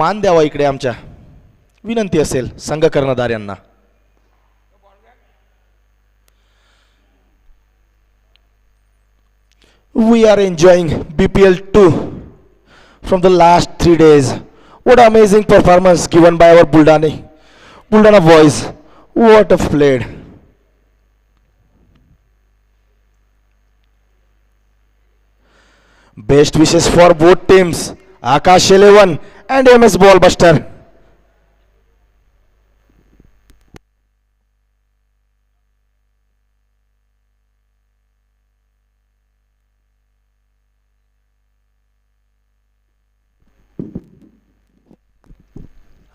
मान द्यावा इकडे आमच्या विनंती असेल संघ कर्णधार यांना. We are enjoying BPL 2 from the last 3 days. What amazing performance given by our Buldana boys. What a played. Best wishes for both teams, Akash 11 and MS Ballbuster.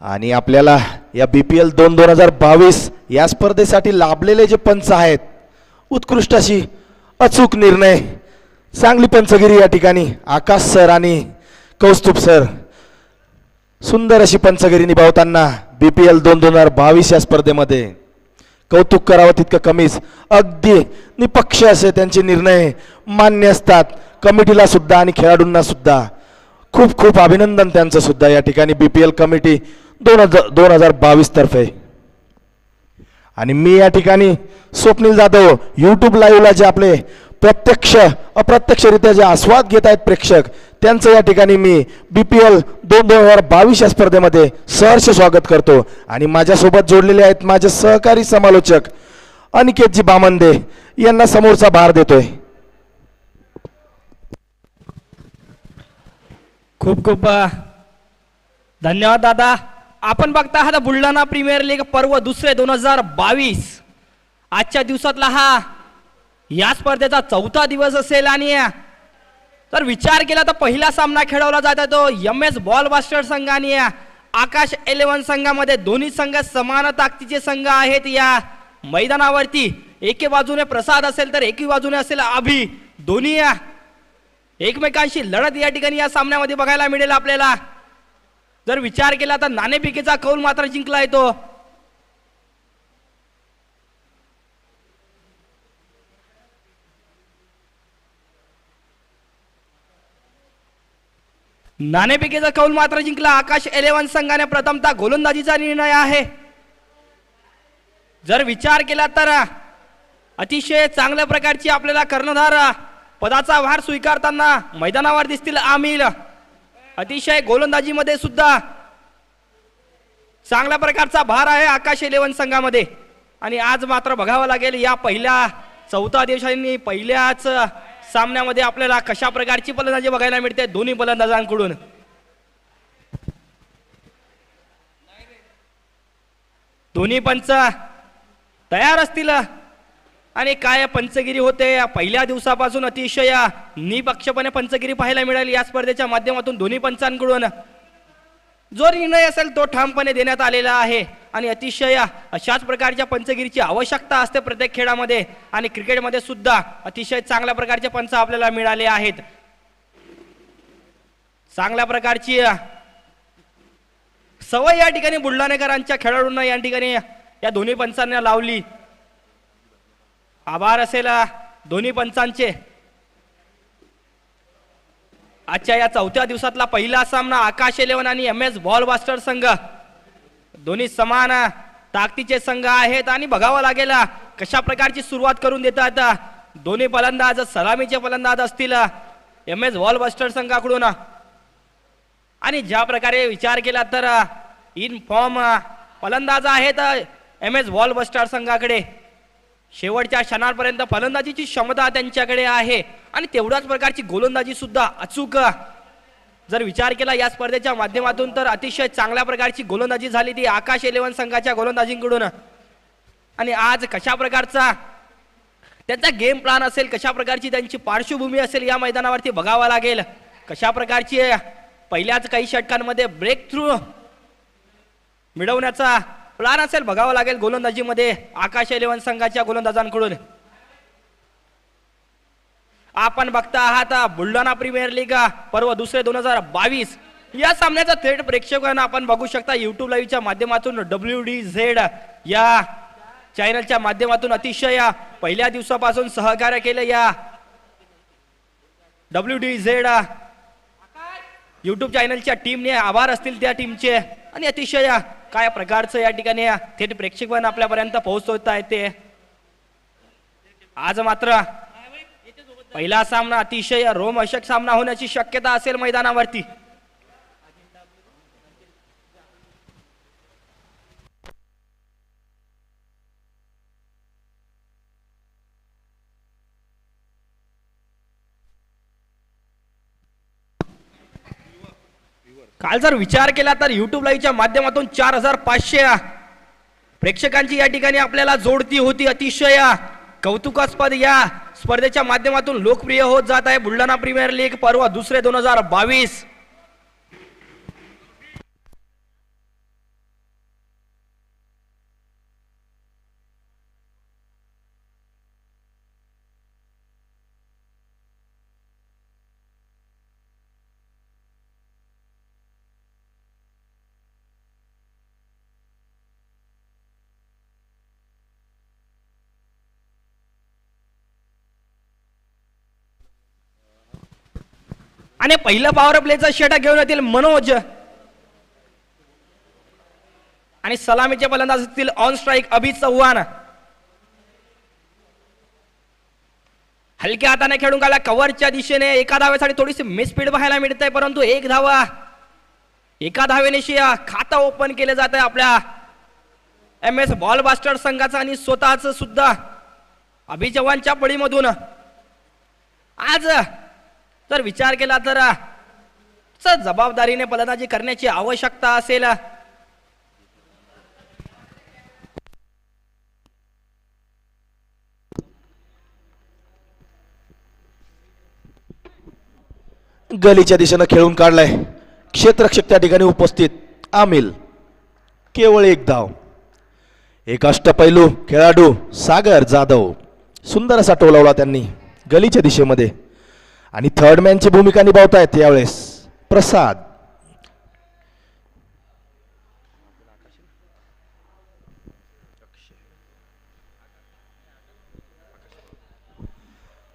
आणि आपल्याला या BPL 2022 या स्पर्धेसाठी लाभलेले जे पंच आहेत, उत्कृष्ट अशी अचूक निर्णय, चांगली पंचगिरी या ठिकाणी आकाश सर आणि कौस्तुभ सर सुंदर अशी पंचगिरी निभावताना BPL 2022 या स्पर्धेमध्ये कौतुक करावं तितकं कमीच. अगदी निपक्ष असे त्यांचे निर्णय मान्य असतात. कमिटीला सुद्धा आणि खेळाडूंना सुद्धा खूप खूप अभिनंदन त्यांचं सुद्धा या ठिकाणी BPL कमिटी 2022 तर्फे. आणि मी या ठिकाणी स्वप्नील जाधव YouTube लाईव्हला जे आपले प्रत्यक्ष अप्रत्यक्षरित्या जे आस्वाद घेत आहेत प्रेक्षक, त्यांचं या ठिकाणी मी BPL 2022 या स्पर्धेमध्ये सहर्ष स्वागत करतो. आणि माझ्यासोबत जोडलेले आहेत माझे सहकारी समालोचक अनिकेतजी बामंदे यांना समोरचा भार देतोय. खूप खूप धन्यवाद दादा. आपण बघता आहात बुलढाणा प्रीमियर लीग पर्व दुसरे 2022. आजच्या दिवसातला हा या स्पर्धेचा चौथा दिवस असेल. आणि जर विचार केला तर पहिला सामना खेळवला जात आहे तो MS बॉलबस्टर संघ आणि आकाश 11 संघामध्ये. दोन्ही संघ समान ताकदीचे संघ आहेत या मैदानावरती. एके बाजूने प्रसाद असेल तर एकी बाजूने असेल अभि. दोन्ही एकमेकांशी लढत या ठिकाणी या सामन्यामध्ये बघायला मिळेल आपल्याला. जर विचार केला तर नाणेफेकीचा कौल मात्र जिंकला आहे तो. नाणेफेकीचा कौल मात्र जिंकला आकाश 11 संघाने. प्रथमतः गोलंदाजीचा निर्णय आहे. जर विचार केला तर अतिशय चांगल्या प्रकारची आपल्याला कर्णधार पदाचा भार स्वीकारताना मैदानावर दिसतील आमिल. अतिशय गोलंदाजीमध्ये सुद्धा चांगल्या प्रकारचा भार आहे आकाश 11 संघामध्ये. आणि आज मात्र बघावं लागेल या पहिल्या चौथा दिवसांनी पहिल्याच सामन्यामध्ये आपल्याला कशा प्रकारची फलंदाजी बघायला मिळते दोन्ही फलंदाजांकडून. दोन्ही पंच तयार असतील. आणि काय पंचगिरी होते पहिल्या दिवसापासून अतिशय निपक्षपणे पंचगिरी पाहायला मिळाली या स्पर्धेच्या माध्यमातून. दोन्ही पंचांकडून जो निर्णय असेल तो ठामपणे देण्यात आलेला आहे. आणि अतिशय अशाच प्रकारच्या पंचगिरीची आवश्यकता असते प्रत्येक खेळामध्ये. आणि क्रिकेटमध्ये सुद्धा अतिशय चांगल्या प्रकारचे पंच आपल्याला मिळाले आहेत. चांगल्या प्रकारची सवय या ठिकाणी बुलढाणेकरांच्या खेळाडूंना या ठिकाणी या दोन्ही पंचांना लावली. आभार असेल दोन्ही पंचांचे. आजच्या या चौथ्या दिवसातला पहिला सामना आकाश 11 आणि MS बॉलबस्टर संघ दोन्ही समान ताकदीचे संघ आहेत. आणि बघावं लागेल कशा प्रकारची सुरुवात करून देतात दोन्ही फलंदाज. सलामीचे फलंदाज असतील MS बॉलबस्टर संघाकडून. आणि ज्या प्रकारे विचार केला तर इन फॉर्म फलंदाज आहेत MS बॉलबस्टर संघाकडे. शेवटच्या क्षणापर्यंत फलंदाजीची क्षमता त्यांच्याकडे आहे. आणि तेवढ्याच प्रकारची गोलंदाजी सुद्धा अचूक. जर विचार केला या स्पर्धेच्या माध्यमातून तर अतिशय चांगल्या प्रकारची गोलंदाजी झाली ती आकाश 11 संघाच्या गोलंदाजींकडून. आणि आज कशा प्रकारचा त्यांचा गेम प्लॅन असेल, कशा प्रकारची त्यांची पार्श्वभूमी असेल या मैदानावरती बघावा लागेल. कशा प्रकारची पहिल्याच काही षटकांमध्ये ब्रेक थ्रू मिळवण्याचा प्लॅन असेल बघावं लागेल गोलंदाजीमध्ये आकाश 11 संघाच्या गोलंदाजांकडून. आपण बघता आहात बुलढाणा प्रीमियर लीग पर्व दुसरे 2022 या सामन्याचा थेट प्रेक्षकांना आपण बघू शकता YouTube लाईव्हच्या माध्यमातून. WDZ या चॅनलच्या माध्यमातून अतिशय पहिल्या दिवसापासून सहकार्य केलं या WDZ युट्यूब चॅनलच्या टीमने आभार असतील त्या टीमचे आणि अतिशय काय प्रकारचं या ठिकाणी थेट प्रेक्षक पण आपल्यापर्यंत पोहोचवता येते. आज मात्र पहिला सामना अतिशय रोमहर्षक सामना होण्याची शक्यता असेल मैदानावरती. काल जर विचार केला तर युट्यूब लाईव्हच्या माध्यमातून 4500 प्रेक्षकांची या ठिकाणी आपल्याला जोडती होती. अतिशय कौतुकास्पद या स्पर्धेच्या माध्यमातून लोकप्रिय होत जात आहे बुलढाणा प्रीमियर लीग पर्व दुसरे 2022. आणि पहिलं पॉवर प्लेचा षटक घेऊन येतील मनोज आणि सलामीचे फलंदाज असतील ऑन स्ट्राईक अभित चव्हाण. हलक्या हाताने खेळून गेला कव्हरच्या दिशेने. एका धावेसाठी थोडीशी मिसस्पीड पाहायला मिळते परंतु एक धावा एका धावेने खाता ओपन केले जात आहे आपल्या MS बॉल बास्टर संघाचा आणि स्वतःच सुद्धा अभित चव्हाणच्या पळीमधून. आज जर विचार केला तर जबाबदारीने फलंदाजी करण्याची आवश्यकता असेल. गलीच्या दिशेनं खेळून काढलाय. क्षेत्ररक्षक त्या ठिकाणी उपस्थित आमिल. केवळ एक धाव. एक अष्टपैलू खेळाडू सागर जाधव सुंदर असा टोलवला त्यांनी गलीच्या दिशेमध्ये. आणि थर्ड मॅनची भूमिका निभावतायत यावेळेस प्रसाद.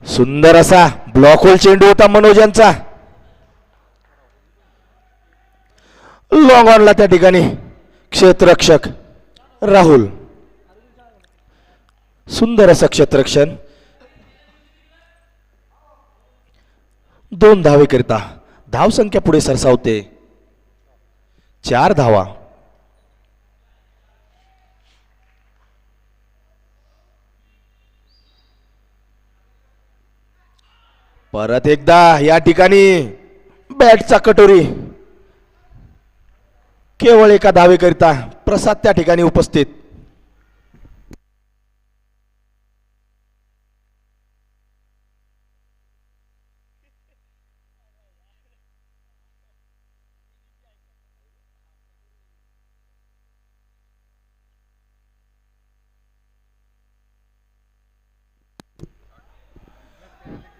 सुंदर असा ब्लॉक होल चेंडू होता मनोज यांचा. लॉंग ऑनला त्या ठिकाणी क्षेत्ररक्षक राहुल. सुंदर असं क्षेत्ररक्षण. 2 धावे करिता धावसंख्या पुढे सरसावते. 4 धावा. परत एकदा या ठिकाणी बॅटचा कटोरी. केवळ एका धावे करिता प्रसाद त्या ठिकाणी उपस्थित.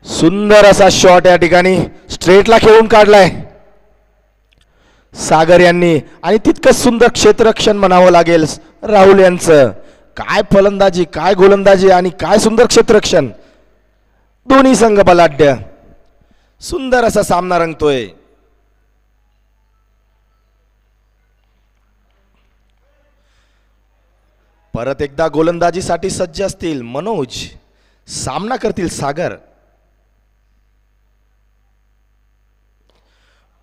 सुंदर असा शॉट या ठिकाणी स्ट्रेटला खेळून काढलाय सागर यांनी. आणि तितकंच सुंदर क्षेत्ररक्षण म्हणावं लागेल राहुल यांचं. काय फलंदाजी, काय गोलंदाजी आणि काय सुंदर क्षेत्ररक्षण. दोन्ही संघ बलाढ्य. सुंदर असा सामना रंगतोय. परत एकदा गोलंदाजीसाठी सज्ज असतील मनोज. सामना करतील सागर.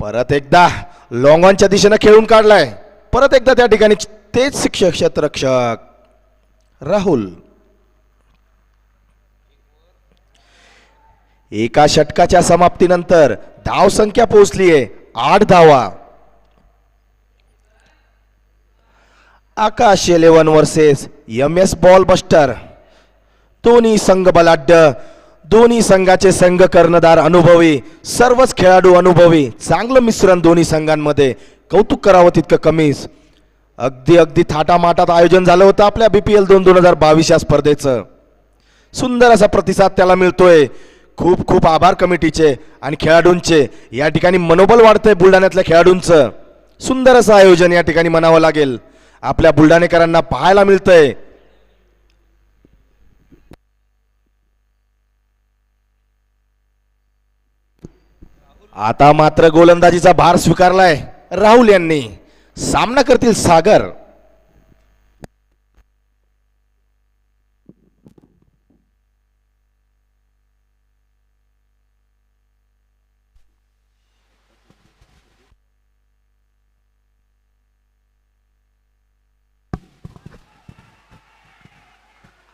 परत एकदा लॉंग ऑनच्या दिशेनं खेळून काढलाय. परत एकदा त्या ठिकाणी तेच शिक्षक क्षेत्ररक्षक राहुल. एका षटकाच्या समाप्तीनंतर धाव संख्या पोहोचलीये 8 धावा. आकाश 11 वर्सेस MS बॉल बस्टर. दोन्ही संघ बलाढ्य. दोन्ही संघाचे संघ कर्णधार अनुभवी. सर्वच खेळाडू अनुभवी. चांगलं मिश्रण दोन्ही संघांमध्ये. कौतुक करावं तितकं कमीच. अगदी थाटामाटात आयोजन झालं होतं आपल्या BPL 2022 या स्पर्धेचं. सुंदर असा प्रतिसाद त्याला मिळतोय. खूप आभार कमिटीचे आणि खेळाडूंचे. या ठिकाणी मनोबल वाढतंय बुलढाण्यातल्या खेळाडूंचं. सुंदर असं आयोजन या ठिकाणी म्हणावं लागेल आपल्या बुलढाणेकरांना पाहायला मिळतंय. आता मात्र गोलंदाजीचा भार स्वीकारलाय राहुल यांनी. सामना करतील सागर.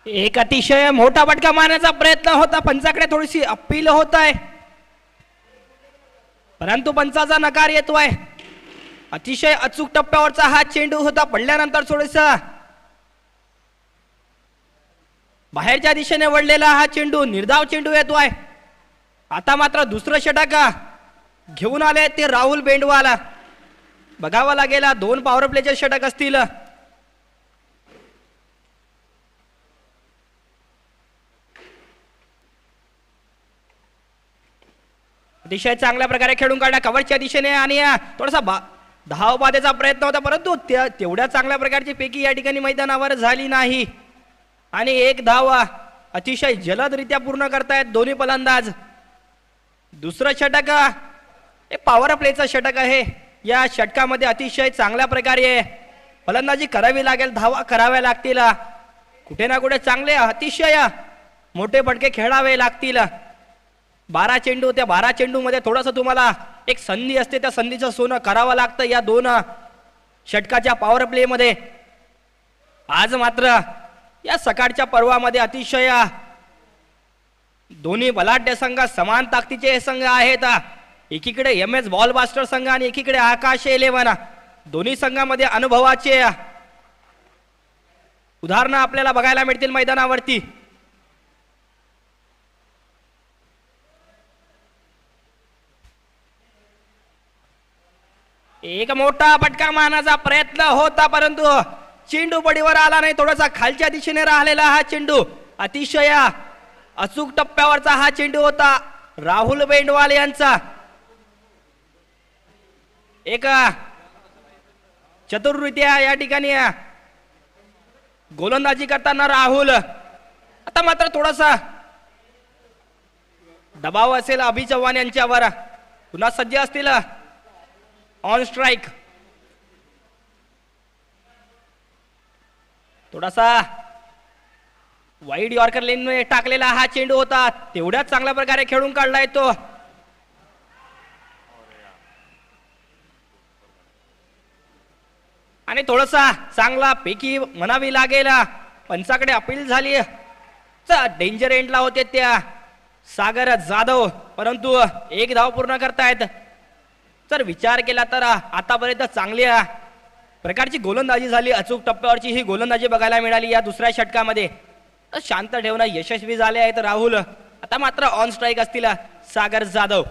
एक अतिशय मोठा फटका मारण्याचा प्रयत्न होता, पंचाकडे थोडीशी अपील होत आहे, परंतु पंचाचा नकार येतोय. अतिशय अचूक टप्प्यावरचा हा चेंडू होता, पडल्यानंतर थोडासा बाहेरच्या दिशेने वळलेला हा चेंडू, निर्धाव चेंडू येतोय. आता मात्र दुसरं षटक घेऊन आले ते राहुल बेंडवाला. बघावं लागेल 2 पॉवर प्लेचे षटक असतील. अतिशय चांगल्या प्रकारे खेळून काढला कव्हरच्या दिशेने आणि थोडासा धाव बाधेचा प्रयत्न होता, परंतु तेवढ्या चांगल्या प्रकारची पैकी या ठिकाणी मैदानावर झाली नाही. आणि एक धाव अतिशय जलदरित्या पूर्ण करतायत दोन्ही फलंदाज. दुसरं षटक हे पॉवर प्लेचं षटक आहे. या षटकामध्ये अतिशय चांगल्या प्रकारे फलंदाजी करावी लागेल, धावा कराव्या लागतील, कुठे ना कुठे चांगले अतिशय मोठे फटके खेळावे लागतील. 12 चेंडू, त्या 12 चेंडू मध्ये थोडंसं तुम्हाला एक संधी असते, त्या संधीचं सोनं करावं लागतं या 2 षटकाच्या पॉवर प्ले मध्ये. आज मात्र या सकाळच्या पर्वामध्ये अतिशय दोन्ही बलाढ्य संघ समान ताकदीचे संघ आहेत. एकीकडे MS बॉल बास्टर संघ आणि एकीकडे आकाश 11. दोन्ही संघामध्ये अनुभवाचे उदाहरणं आपल्याला बघायला मिळतील मैदानावरती. एक मोठा फटका मारण्याचा प्रयत्न होता, परंतु चेंडू बडीवर आला नाही, थोडासा खालच्या दिशेने राहिलेला हा चेंडू. अतिशय अचूक टप्प्यावरचा हा चेंडू होता राहुल बेंडवाल यांचा. एक चतुर्रित्या या ठिकाणी गोलंदाजी करताना राहुल. आता मात्र थोडासा दबाव असेल अभि चव्हाण यांच्यावर. पुन्हा सज्ज असतील ऑन स्ट्राइक. थोडासा वाईड यॉर्कर लेन टाकलेला हा चेंडू होता, तेवढ्याच चांगल्या प्रकारे खेळून काढलाय तो. आणि थोडासा चांगला पैकी म्हणावी लागेल, पंचाकडे अपील झाली. डेंजर एंडला होते त्या सागर जाधव, परंतु एक धाव पूर्ण करतायत. जर विचार केला तर आतापर्यंत चांगल्या प्रकारची गोलंदाजी झाली, अचूक टप्प्यावरची ही गोलंदाजी बघायला मिळाली या दुसऱ्या षटकामध्ये. शांत ठेवणं यशस्वी झाले आहेत राहुल. आता मात्र ऑन स्ट्राइक असतील सागर जाधव.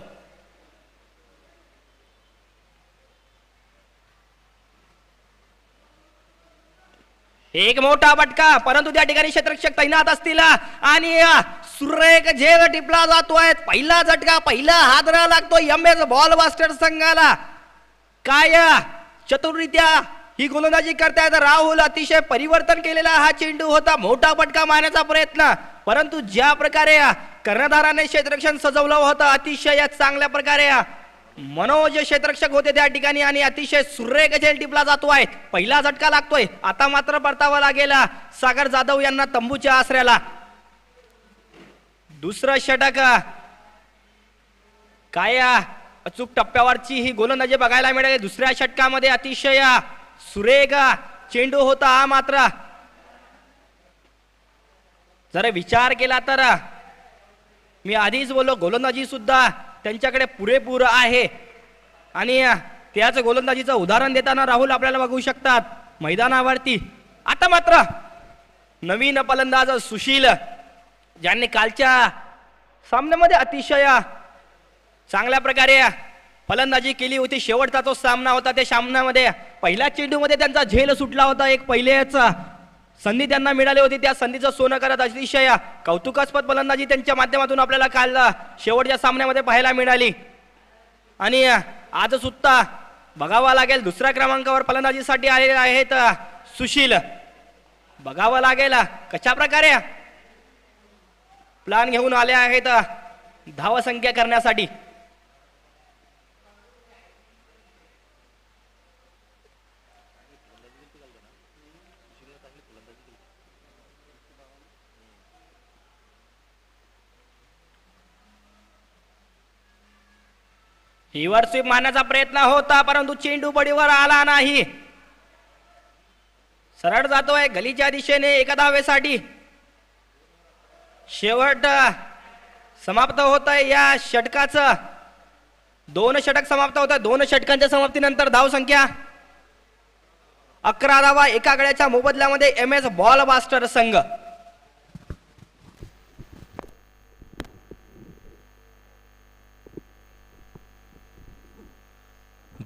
एक मोठा फटका, परंतु त्या ठिकाणी क्षेत्ररक्षक तैनात असतील आणि सुरेख झेल टिपला जातोय. पहिला झटका, पहिला हादरा लागतो MS बॉल बास्टर संघाला. काय चतुर्रित्या ही गोलंदाजी करतायत राहुल. अतिशय परिवर्तन केलेला हा चेंडू होता, मोठा फटका मारण्याचा प्रयत्न, परंतु ज्या प्रकारे कर्णधाराने क्षेत्ररक्षण सजवलं होतं अतिशय चांगल्या प्रकारे मनोज क्षेत्ररक्षक होते त्या ठिकाणी आणि अतिशय सुरेख झेल टिपला जातोय. पहिला झटका लागतोय. आता मात्र परतावा लागेल सागर जाधव यांना तंबूच्या आसऱ्याला. दुसरं षटक, काय अचूक टप्प्यावरची ही गोलंदाजी बघायला मिळाली. दुसऱ्या षटकामध्ये अतिशय सुरेख चेंडू होता हा. मात्र जर विचार केला तर मी आधीच बोललो, गोलंदाजी सुद्धा त्यांच्याकडे पुरेपूर आहे आणि त्याच गोलंदाजीचं उदाहरण देताना राहुल आपल्याला बघू शकतात मैदानावरती. आता मात्र नवीन फलंदाज सुशील, ज्यांनी कालच्या सामन्यामध्ये अतिशय चांगल्या प्रकारे फलंदाजी केली होती. शेवटचा तो सामना होता, त्या सामन्यामध्ये पहिल्या चेंडूमध्ये त्यांचा झेल सुटला होता. एक पहिलेच संधी त्यांना मिळाली होती, त्या संधीचं सोनं करत अतिशय कौतुकास्पद फलंदाजी त्यांच्या माध्यमातून आपल्याला काल शेवटच्या सामन्यामध्ये पाहायला मिळाली. आणि आज सुद्धा बघावा लागेल, दुसऱ्या क्रमांकावर फलंदाजीसाठी आलेले आहेत सुशील. बघावं लागेल कशा प्रकारे प्लान घेऊन आले आहेत धावसंख्या करण्यासाठी. हिवर स्वीप मारण्याचा प्रयत्न होता परंतु चेंडू बडीवर आला नाही. सरळ जातोय गलीच्या दिशेने एका धावेसाठी. शेवट समाप्त होत आहे या षटकाचं. 2 षटक समाप्त होत आहे. 2 षटकांच्या समाप्तीनंतर धाव संख्या 11 धावा एका गड्याच्या मोबदल्यामध्ये MS बॉल बास्टर संघ.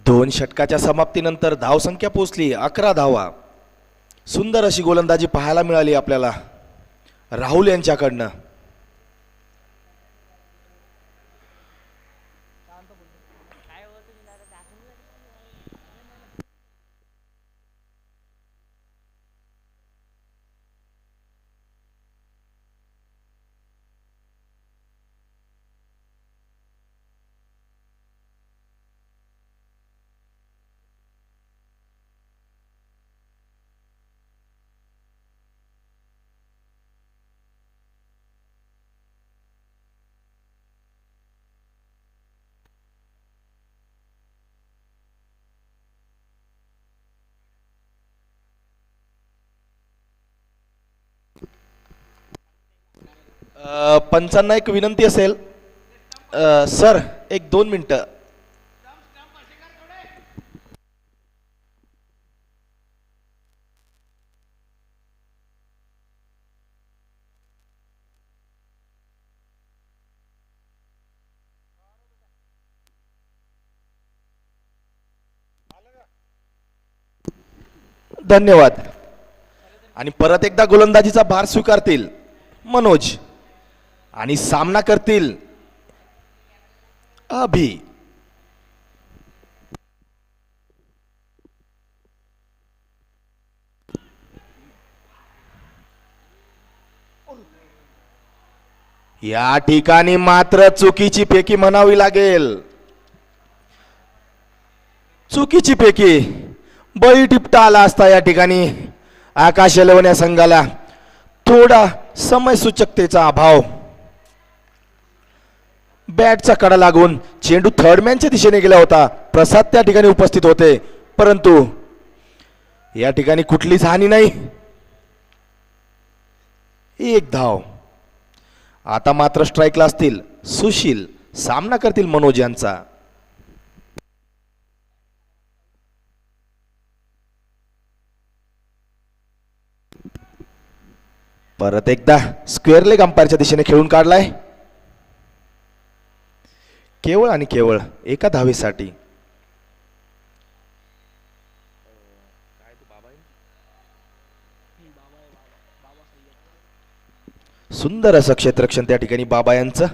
दोन षटकाच्या समाप्तीनंतर धावसंख्या पोहोचली 11 धावा. सुंदर अशी गोलंदाजी पाहायला मिळाली आपल्याला राहुल यांच्याकडनं. पंचांना एक विनंती असेल सर, 1-2 मिनिटं. धन्यवाद. आणि परत एकदा गोलंदाजीचा भार स्वीकारतील मनोज आणि सामना करतील अभि. या ठिकाणी मात्र चुकीची फेकी म्हणावी लागेल. चुकीची फेकी. बळी टिपता आला असता या ठिकाणी आकाश एलेवन संघाला. थोडा समय सूचकतेचा अभाव. बॅटचा कडा लागून चेंडू थर्डमॅनच्या दिशेने गेला होता. प्रसाद त्या ठिकाणी उपस्थित होते परंतु या ठिकाणी कुठलीच हानी नाही. 1 धाव. आता मात्र स्ट्राईकला असतील सुशील. सामना करतील मनोज यांचा. परत एकदा स्क्वेअर लेग अंपायरच्या दिशेने खेळून काढलाय. केवळ आणि केवळ एका धावेसाठी. सुंदर असं क्षेत्ररक्षण त्या ठिकाणी बाबा यांचं.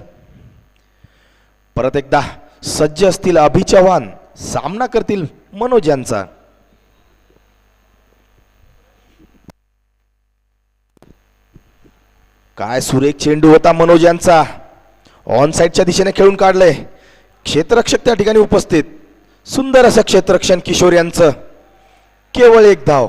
परत एकदा सज्ज असतील अभि चव्हाण. सामना करतील मनोज यांचा. काय सुरेख चेंडू होता मनोज यांचा. ऑन साइडच्या दिशेने खेळून काढलंय. क्षेत्ररक्षक त्या ठिकाणी उपस्थित. सुंदर असं क्षेत्ररक्षण किशोर यांचं. केवळ 1 धाव.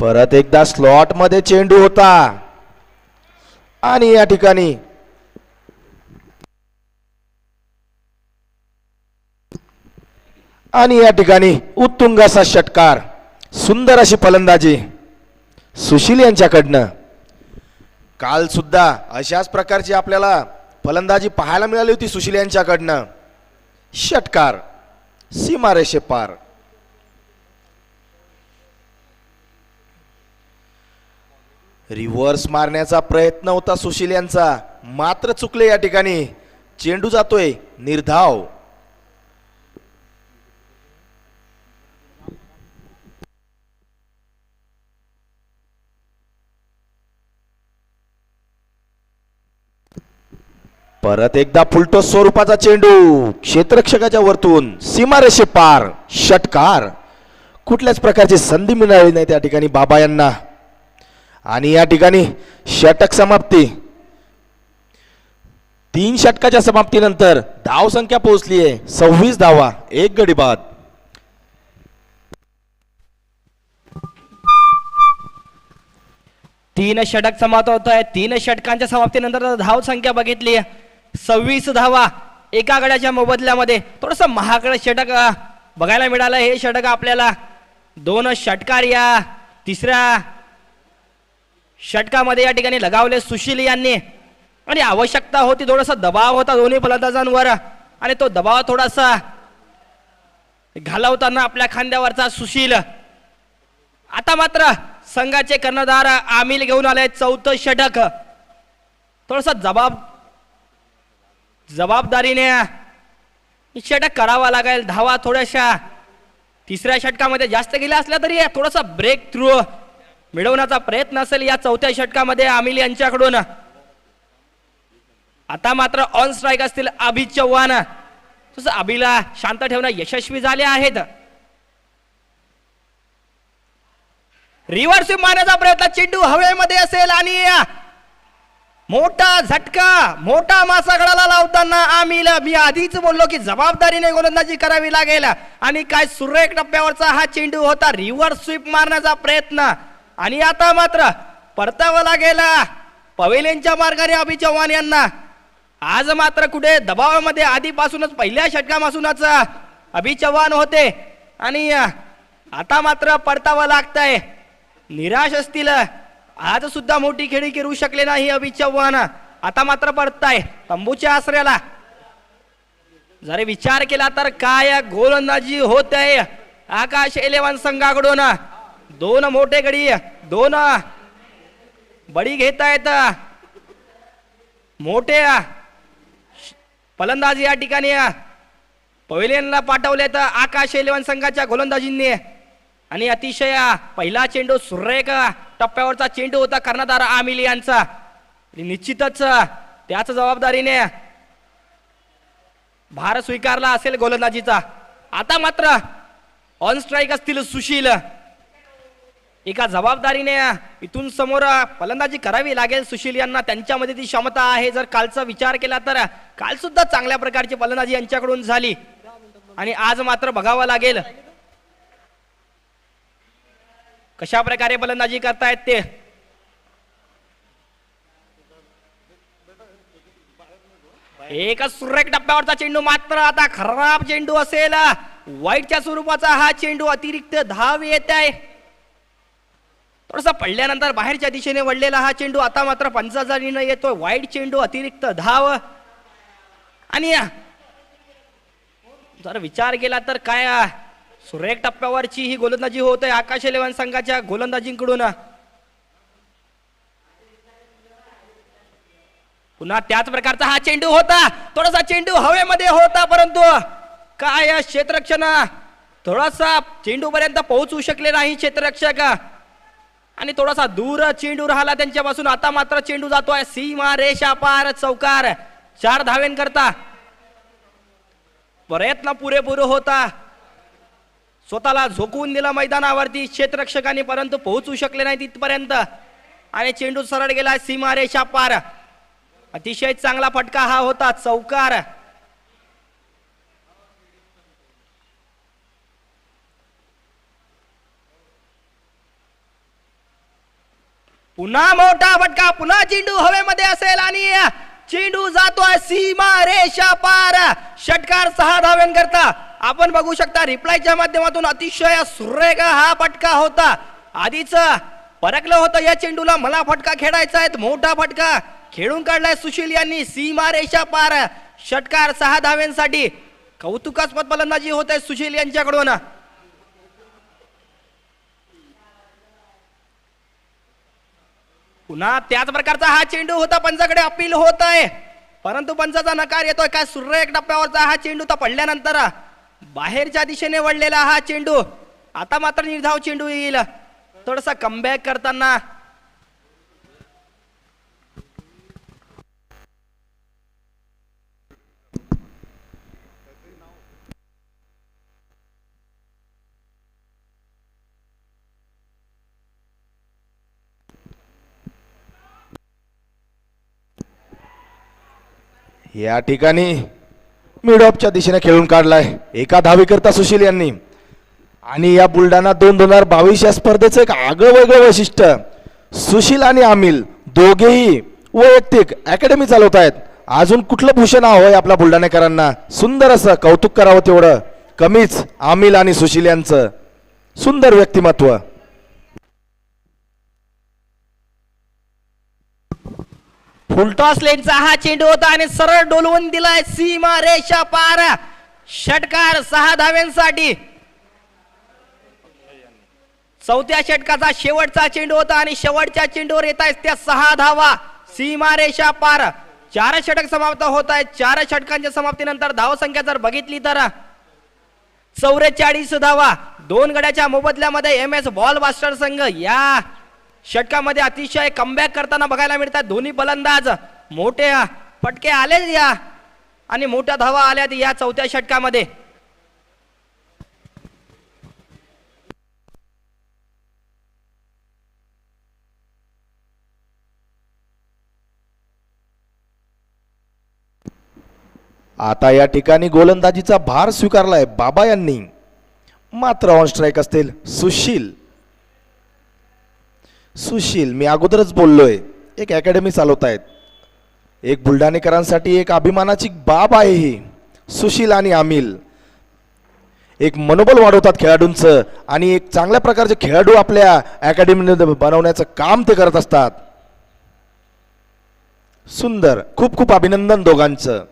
परत एकदा स्लॉट मध्ये चेंडू होता आणि या ठिकाणी उत्तुंग असा षटकार. सुंदर अशी फलंदाजी सुशील यांच्याकडनं. काल सुद्धा अशाच प्रकारची आपल्याला फलंदाजी पाहायला मिळाली होती सुशील यांच्याकडनं. षटकार सीमारेषे पार. रिव्हर्स मारण्याचा प्रयत्न होता सुशील यांचा मात्र चुकले. या ठिकाणी चेंडू जातोय निर्धाव. परत एकदा फुलटॉस स्वरूपाचा चेंडू क्षेत्ररक्षकाच्या वरतून सीमारेषे पार. षटकार. कुठल्याच प्रकारची संधी मिळाली नाही त्या ठिकाणी बाबा यांना. आणि या ठिकाणी षटक समाप्ती. 3 षटकाच्या समाप्तीनंतर धाव संख्या पोहोचली आहे 26 धावा, 1 गडी बाद. तीन षटक समाप्त होत आहे. 3 षटकांच्या समाप्तीनंतर धाव संख्या बघितली 26 धावा एका गड्याच्या मोबदल्यामध्ये. थोडस महागड षटक बघायला मिळालं. हे षटक आपल्याला 2 षटकार या तिसऱ्या षटकामध्ये या ठिकाणी लगावले सुशील यांनी. आणि आवश्यकता होती, थोडासा दबाव होता दोन्ही फलंदाजांवर आणि तो दबाव थोडासा घालवताना आपल्या खांद्यावरचा सुशील. आता मात्र संघाचे कर्णधार आमिल घेऊन आले 4थं षटक. थोडासा जबाबदारीने षटक करावा लागेल. धावा थोड्याशा तिसऱ्या षटकामध्ये जास्त गेल्या असल्या तरी थोडासा ब्रेक थ्रू मिळवण्याचा प्रयत्न असेल या 4थ्या षटकामध्ये आमिल यांच्याकडून. आता मात्र ऑन स्ट्राईक असतील अभि चव्हाण. तसं अभिला शांत ठेवणं यशस्वी झाले आहेत. रिव्हर्स मारण्याचा प्रयत्न, चेंडू हवेमध्ये असेल आणि मोठा झटका, मोठा मासा गळाला लावताना आमिल. मी आधीच बोललो की जबाबदारीने गोलंदाजी करावी लागेल आणि काय सुरेख टप्प्यावरचा हा चेंडू होता. रिव्हर्स स्वीप मारण्याचा प्रयत्न आणि आता मात्र परतावा लागेल पवेलियनच्या मार्गाने अभि चव्हाण यांना. आज मात्र कुठे दबावामध्ये आधीपासूनच पहिल्या षटकापासूनच अभि चव्हाण होते आणि आता मात्र परतावा लागतंय. निराश असतील, आज सुद्धा मोठी खेळी करू शकले नाही अभि चव्हाण. आता मात्र परताय तंबूच्या आसऱ्याला. जर विचार केला तर काय गोलंदाजी होत आहे आकाश 11 संघाकडून. 2 मोठे गडी, 2 बडी घेत आहेत. मोठे फलंदाजी या ठिकाणी पवेलियनला पाठवलेत आकाश 11 संघाच्या गोलंदाजींनी. आणि अतिशय पहिला चेंडू सुरेख टप्प्यावरचा चेंडू होता कर्णधार आमिल यांचा. निश्चितच त्याच जबाबदारीने भार स्वीकारला असेल गोलंदाजीचा. आता मात्र ऑन स्ट्राईक असतील सुशील. एका जबाबदारीने इथून समोर फलंदाजी करावी लागेल सुशील यांना. त्यांच्यामध्ये ती क्षमता आहे. जर कालचा विचार केला तर काल सुद्धा चांगल्या प्रकारची फलंदाजी यांच्याकडून झाली आणि आज मात्र बघावं लागेल कशा प्रकारे फलंदाजी करतायत ते. एक सुरेख टप्प्यावरचा चेंडू, मात्र आता खराब चेंडू असेल. वाईटच्या स्वरूपाचा हा चेंडू, अतिरिक्त धाव येत आहे. थोडासा पडल्यानंतर बाहेरच्या दिशेने वळलेला हा चेंडू. आता मात्र पंचाचा निर्णय येतोय. वाईट चेंडू, अतिरिक्त धाव. आणि जर विचार केला तर काय सुरेख टप्प्यावरची ही गोलंदाजी होत आहे आकाश 11 संघाच्या गोलंदाजींकडून. पुन्हा त्याच प्रकारचा हा चेंडू होता. थोडासा चेंडू हवेमध्ये होता परंतु काय क्षेत्ररक्षण थोडासा चेंडू पर्यंत पोहोचू शकले नाही क्षेत्ररक्षक आणि थोडासा दूर चेंडू राहिला त्यांच्यापासून. आता मात्र चेंडू जातोय सीमा रेषा पार, चौकार. 4 धावेंकरता प्रयत्न पुरेपूर होता. स्वतःला झोकवून दिला मैदानावरती क्षेत्ररक्षकांनी परंतु पोहोचू शकले नाही तिथपर्यंत आणि चेंडू सरळ गेला सीमारेषा पार. अतिशय चांगला फटका हा होता, चौकार. पुन्हा मोठा फटका, पुन्हा चेंडू हवेमध्ये असेल आणि चेंडू जातोय सीमा रेषा पार. षटकार 6 धावेंकरता. आपण बघू शकता रिप्लायच्या माध्यमातून अतिशय सुरेख हा फटका होता. आधीच परखलं होतं या चेंडूला, मला फटका खेळायचा आहे. मोठा फटका खेळून काढलाय सुशील यांनी. सीमा रेषा पार. षटकार 6 धावेंसाठी. कौतुकास्पद फलंदाजी होत आहे सुशील यांच्याकडून. पुन्हा त्याच प्रकारचा हा चेंडू होता. पंचाकडे अपील होत आहे परंतु पंचाचा नकार येतोय. काय सुरेख टप्प्यावरचा हा चेंडू तर पडल्यानंतर बाहेरच्या दिशेने वळलेला हा चेंडू. आता मात्र निर्धाव चेंडू येईल. थोडासा कमबॅक करताना या ठिकाणी मिडऑफच्या दिशेने खेळून काढलाय एका धावेकरता सुशील यांनी. आणि या बुलढाणा 2022 या स्पर्धेचं एक आगळं वेगळं वैशिष्ट्य, सुशील आणि अमिल दोघेही वैयक्तिक अकॅडमी चालवत आहेत. अजून कुठलं भूषण हवंय आपल्या बुलढाणेकरांना, सुंदर असं कौतुक करावं तेवढं कमीच. अमिल आणि सुशील यांचं सुंदर व्यक्तिमत्व. फुलटॉस लेनचा हा चेंडू होता आणि सरळ डोलवून दिलाय सीमा रेषा पार. षटकार 6 धाव्यांसाठी. चौथ्या षटकाचा शेवटचा चेंडू होता आणि शेवटच्या चेंडूवर येत आहेत त्या 6 धावा. सीमा रेषा पार. 4 षटक समाप्त होत आहेत. 4 षटकांच्या समाप्तीनंतर धावसंख्या जर बघितली तर 44 धावा. 2 गड्याच्या मोबदल्यामध्ये एम एस बॉल बास्टर संघ या षटकामध्ये अतिशय कमबॅक करताना बघायला मिळतात. दोन्ही फलंदाज मोठे फटके आले या आणि मोठ्या धावा आल्यात या चौथ्या षटकामध्ये. आता या ठिकाणी गोलंदाजीचा भार स्वीकारलाय बाबा यांनी. मात्र ऑन स्ट्राईक असतील सुशील. सुशील मी अगोदरच बोललोय एक अकॅडमी चालवतायत. एक बुलढाणेकरांसाठी एक अभिमानाची बाब आहे ही. सुशील आणि अमिल एक मनोबल वाढवतात खेळाडूंचं आणि एक चांगल्या प्रकारचे खेळाडू आपल्या अकॅडमीमध्ये बनवण्याचं काम ते करत असतात. सुंदर, खूप खूप अभिनंदन दोघांचं.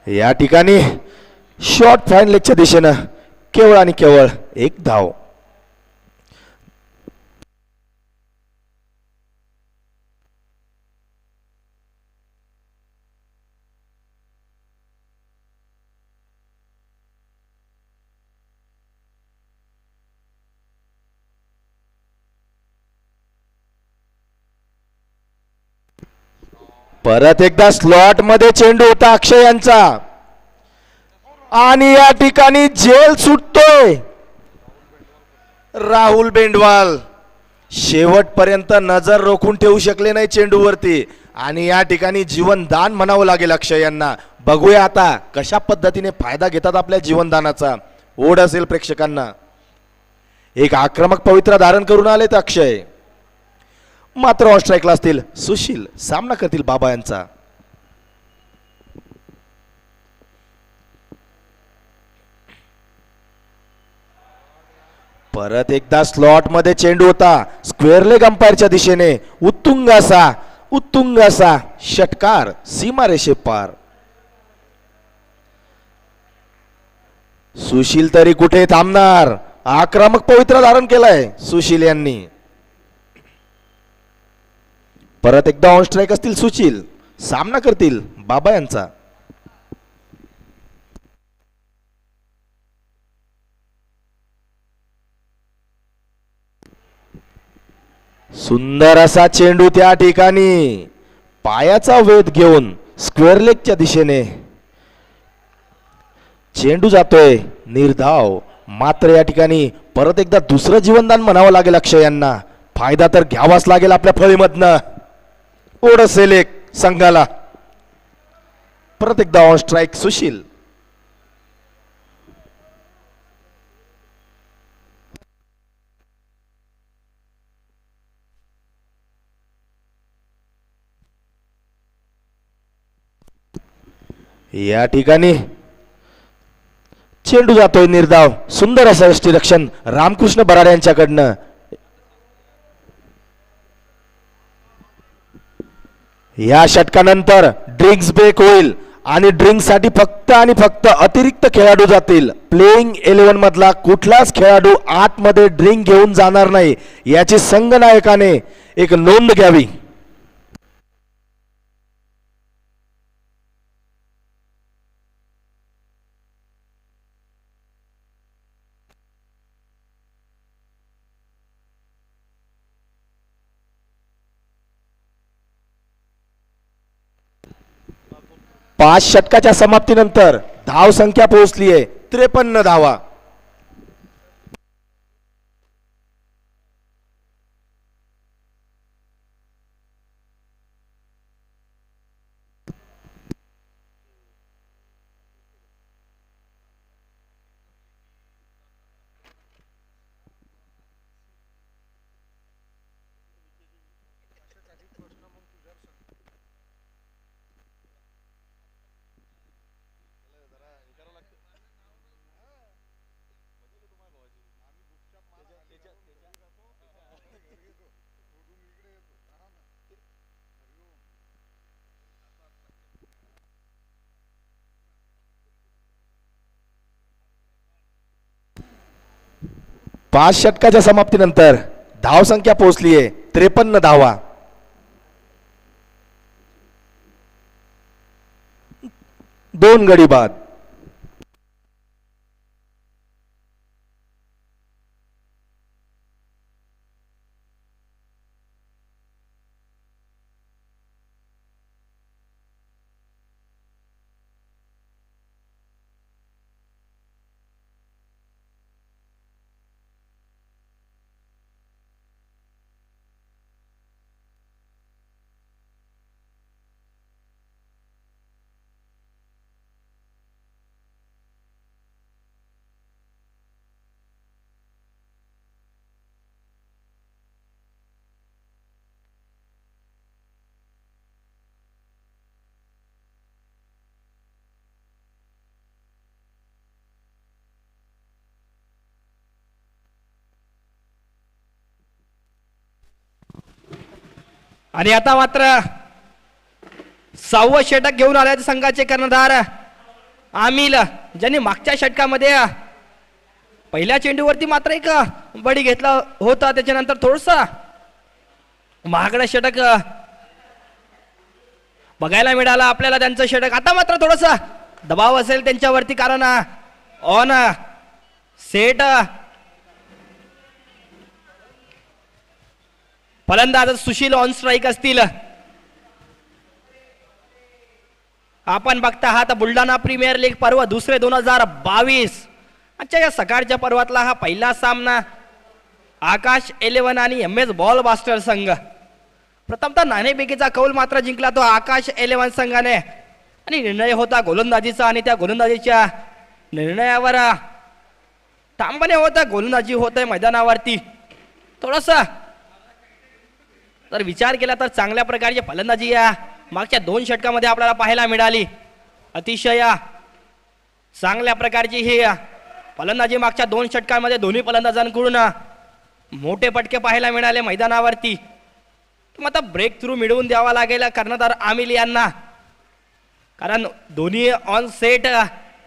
या ठिकाणी शॉर्ट फाईन लेगच्या दिशेनं केवळ आणि केवळ एक धाव. परत एकदा स्लॉट मध्ये चेंडू होता अक्षय यांचा आणि या ठिकाणी जेल सुटतोय राहुल बेंडवाल. शेवटपर्यंत नजर रोखून ठेवू शकले नाही चेंडूवरती आणि या ठिकाणी जीवनदान म्हणावं लागेल अक्षय यांना. बघूया आता कशा पद्धतीने फायदा घेतात आपल्या जीवनदानाचा. ओढ असेल प्रेक्षकांना. एक आक्रमक पवित्रा धारण करून आलेत अक्षय. मात्र ऑन स्ट्राईकला असतील सुशील. सामना करतील बाबा यांचा. परत एकदा स्लॉट मध्ये चेंडू होता स्क्वेअर लेग अंपायरच्या दिशेने. उत्तुंग असा षटकार सीमारेषे पार. सुशील तरी कुठे थांबणार. आक्रमक पवित्रा धारण केलाय सुशील यांनी. परत एकदा ऑन स्ट्राईक असतील सुशील. सामना करतील बाबा यांचा. सुंदर असा चेंडू त्या ठिकाणी पायाचा वेध घेऊन स्क्वेअर लेगच्या दिशेने चेंडू जातोय निर्धाव. मात्र या ठिकाणी परत एकदा दुसरं जीवनदान म्हणावं लागेल अक्षय यांना. फायदा तर घ्यावाच लागेल आपल्या फळीमधनं. ओढ असेल एक संघाला. परत एकदा ऑन स्ट्राईक सुशील. या ठिकाणी चेंडू जातोय निर्धाव. सुंदर असं यष्टीरक्षण रामकृष्ण बराड यांच्याकडनं. या षटकानंतर ड्रिंक्स ब्रेक होईल आणि ड्रिंक्स साठी फक्त आणि फक्त अतिरिक्त खेळाडू जातील. प्लेइंग 11 मधला कुठलाच खेळाडू आतमध्ये ड्रिंक घेऊन जाणार नाही याची संघनायकाने एक नोंद घ्यावी. 5 षटकाच्या समाप्तीनंतर धाव संख्या पोहोचली आहे 53 धावा. पाच षटकाच्या समाप्तीनंतर धाव संख्या पोहोचली आहे 53 धावा. दोन गडी बाद. आणि आता मात्र 6वं षटक घेऊन आले संघाचे कर्णधार आमिल, ज्यांनी मागच्या षटकामध्ये पहिल्या चेंडूवरती मात्र एक बडी घेतला होता. त्याच्यानंतर थोडस महागडं षटक बघायला मिळालं आपल्याला त्यांचं षटक. आता मात्र थोडस दबाव असेल त्यांच्यावरती, कारण ऑन सेट फलंदाज सुशील ऑन स्ट्राईक असतील. आपण बघता आहात बुलढाणा प्रीमियर लीग पर्व दुसरे 2022. आजच्या या सकाळच्या पर्वातला हा पहिला सामना आकाश 11 आणि MS बॉल बास्टर संघ. प्रथमतः नाणेफेकीचा कौल मात्र जिंकला तो आकाश 11 संघाने, आणि निर्णय होता गोलंदाजीचा, आणि त्या गोलंदाजीच्या निर्णयावर ठामपणे होता गोलंदाजी होत आहे मैदानावरती. थोडासा जर विचार केला तर चांगल्या प्रकारची फलंदाजी या मागच्या 2 षटकामध्ये आपल्याला पाहायला मिळाली. अतिशय चांगल्या प्रकारची ही फलंदाजी मागच्या 2 षटकांमध्ये दोन्ही फलंदाजांकडून मोठे पटके पाहायला मिळाले मैदानावरती. मग आता ब्रेक थ्रू मिळवून द्यावा लागेल कर्णधार आमिल यांना, कारण दोन्ही ऑन सेट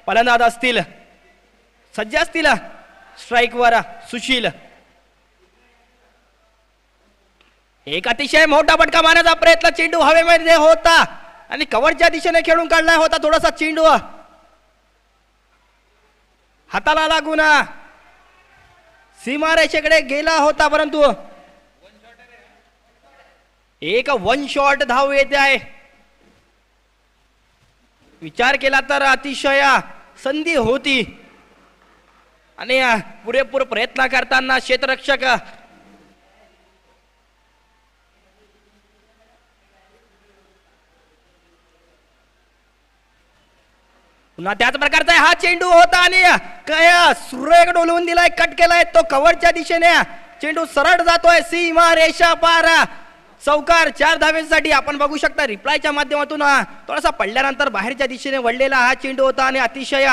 फलंदाज असतील, सज्ज असतील स्ट्राईकवर सुशील. एक अतिशय मोठा फटका मारण्याचा प्रयत्न, चेंडू हवेमध्ये होता आणि कव्हरच्या दिशेने खेळून काढला होता. थोडासा चेंडू हाताला लागून सीमारेषेकडे गेला होता, परंतु एक 1 शॉट धाव येते आहे. विचार केला तर अतिशय संधी होती, आणि पुरेपूर प्रयत्न करताना क्षेत्ररक्षक पुन्हा त्याच प्रकारचा हा चेंडू होता, आणि काय सुरेख डोलवून दिलाय, कट केलाय तो कव्हरच्या दिशेने. चेंडू सरळ जातोय सीमा रेषा पार, चौकार 4 धावेसाठी. आपण बघू शकता रिप्लायच्या माध्यमातून थोडासा पडल्यानंतर बाहेरच्या दिशेने वळलेला हा चेंडू होता, आणि अतिशय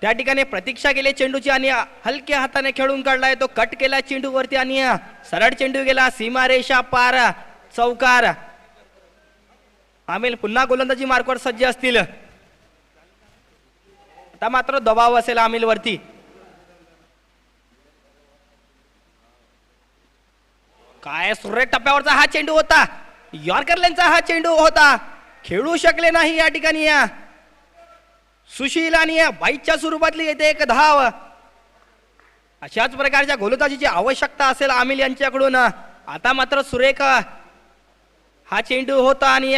त्या ठिकाणी प्रतीक्षा केली चेंडूची, आणि हलक्या हाताने खेळून काढलाय तो, कट केला चेंडूवरती आणि सरळ चेंडू गेला सीमा रेषा पार, चौकार. आमिल पुन्हा गोलंदाजी मार्कवर सज्ज असतील. आता मात्र दबाव असेल आमिल वरती. काय सुरेख टप्प्यावरचा हा चेंडू होता, यॉर्करलॅनचा हा चेंडू होता, खेळू शकले नाही या ठिकाणी सुशील, आणि बाईच्या स्वरूपातली येते एक धाव. अशाच प्रकारच्या गोलंदाजीची आवश्यकता असेल आमिल यांच्याकडून. आता मात्र सुरेख हा चेंडू होता, आणि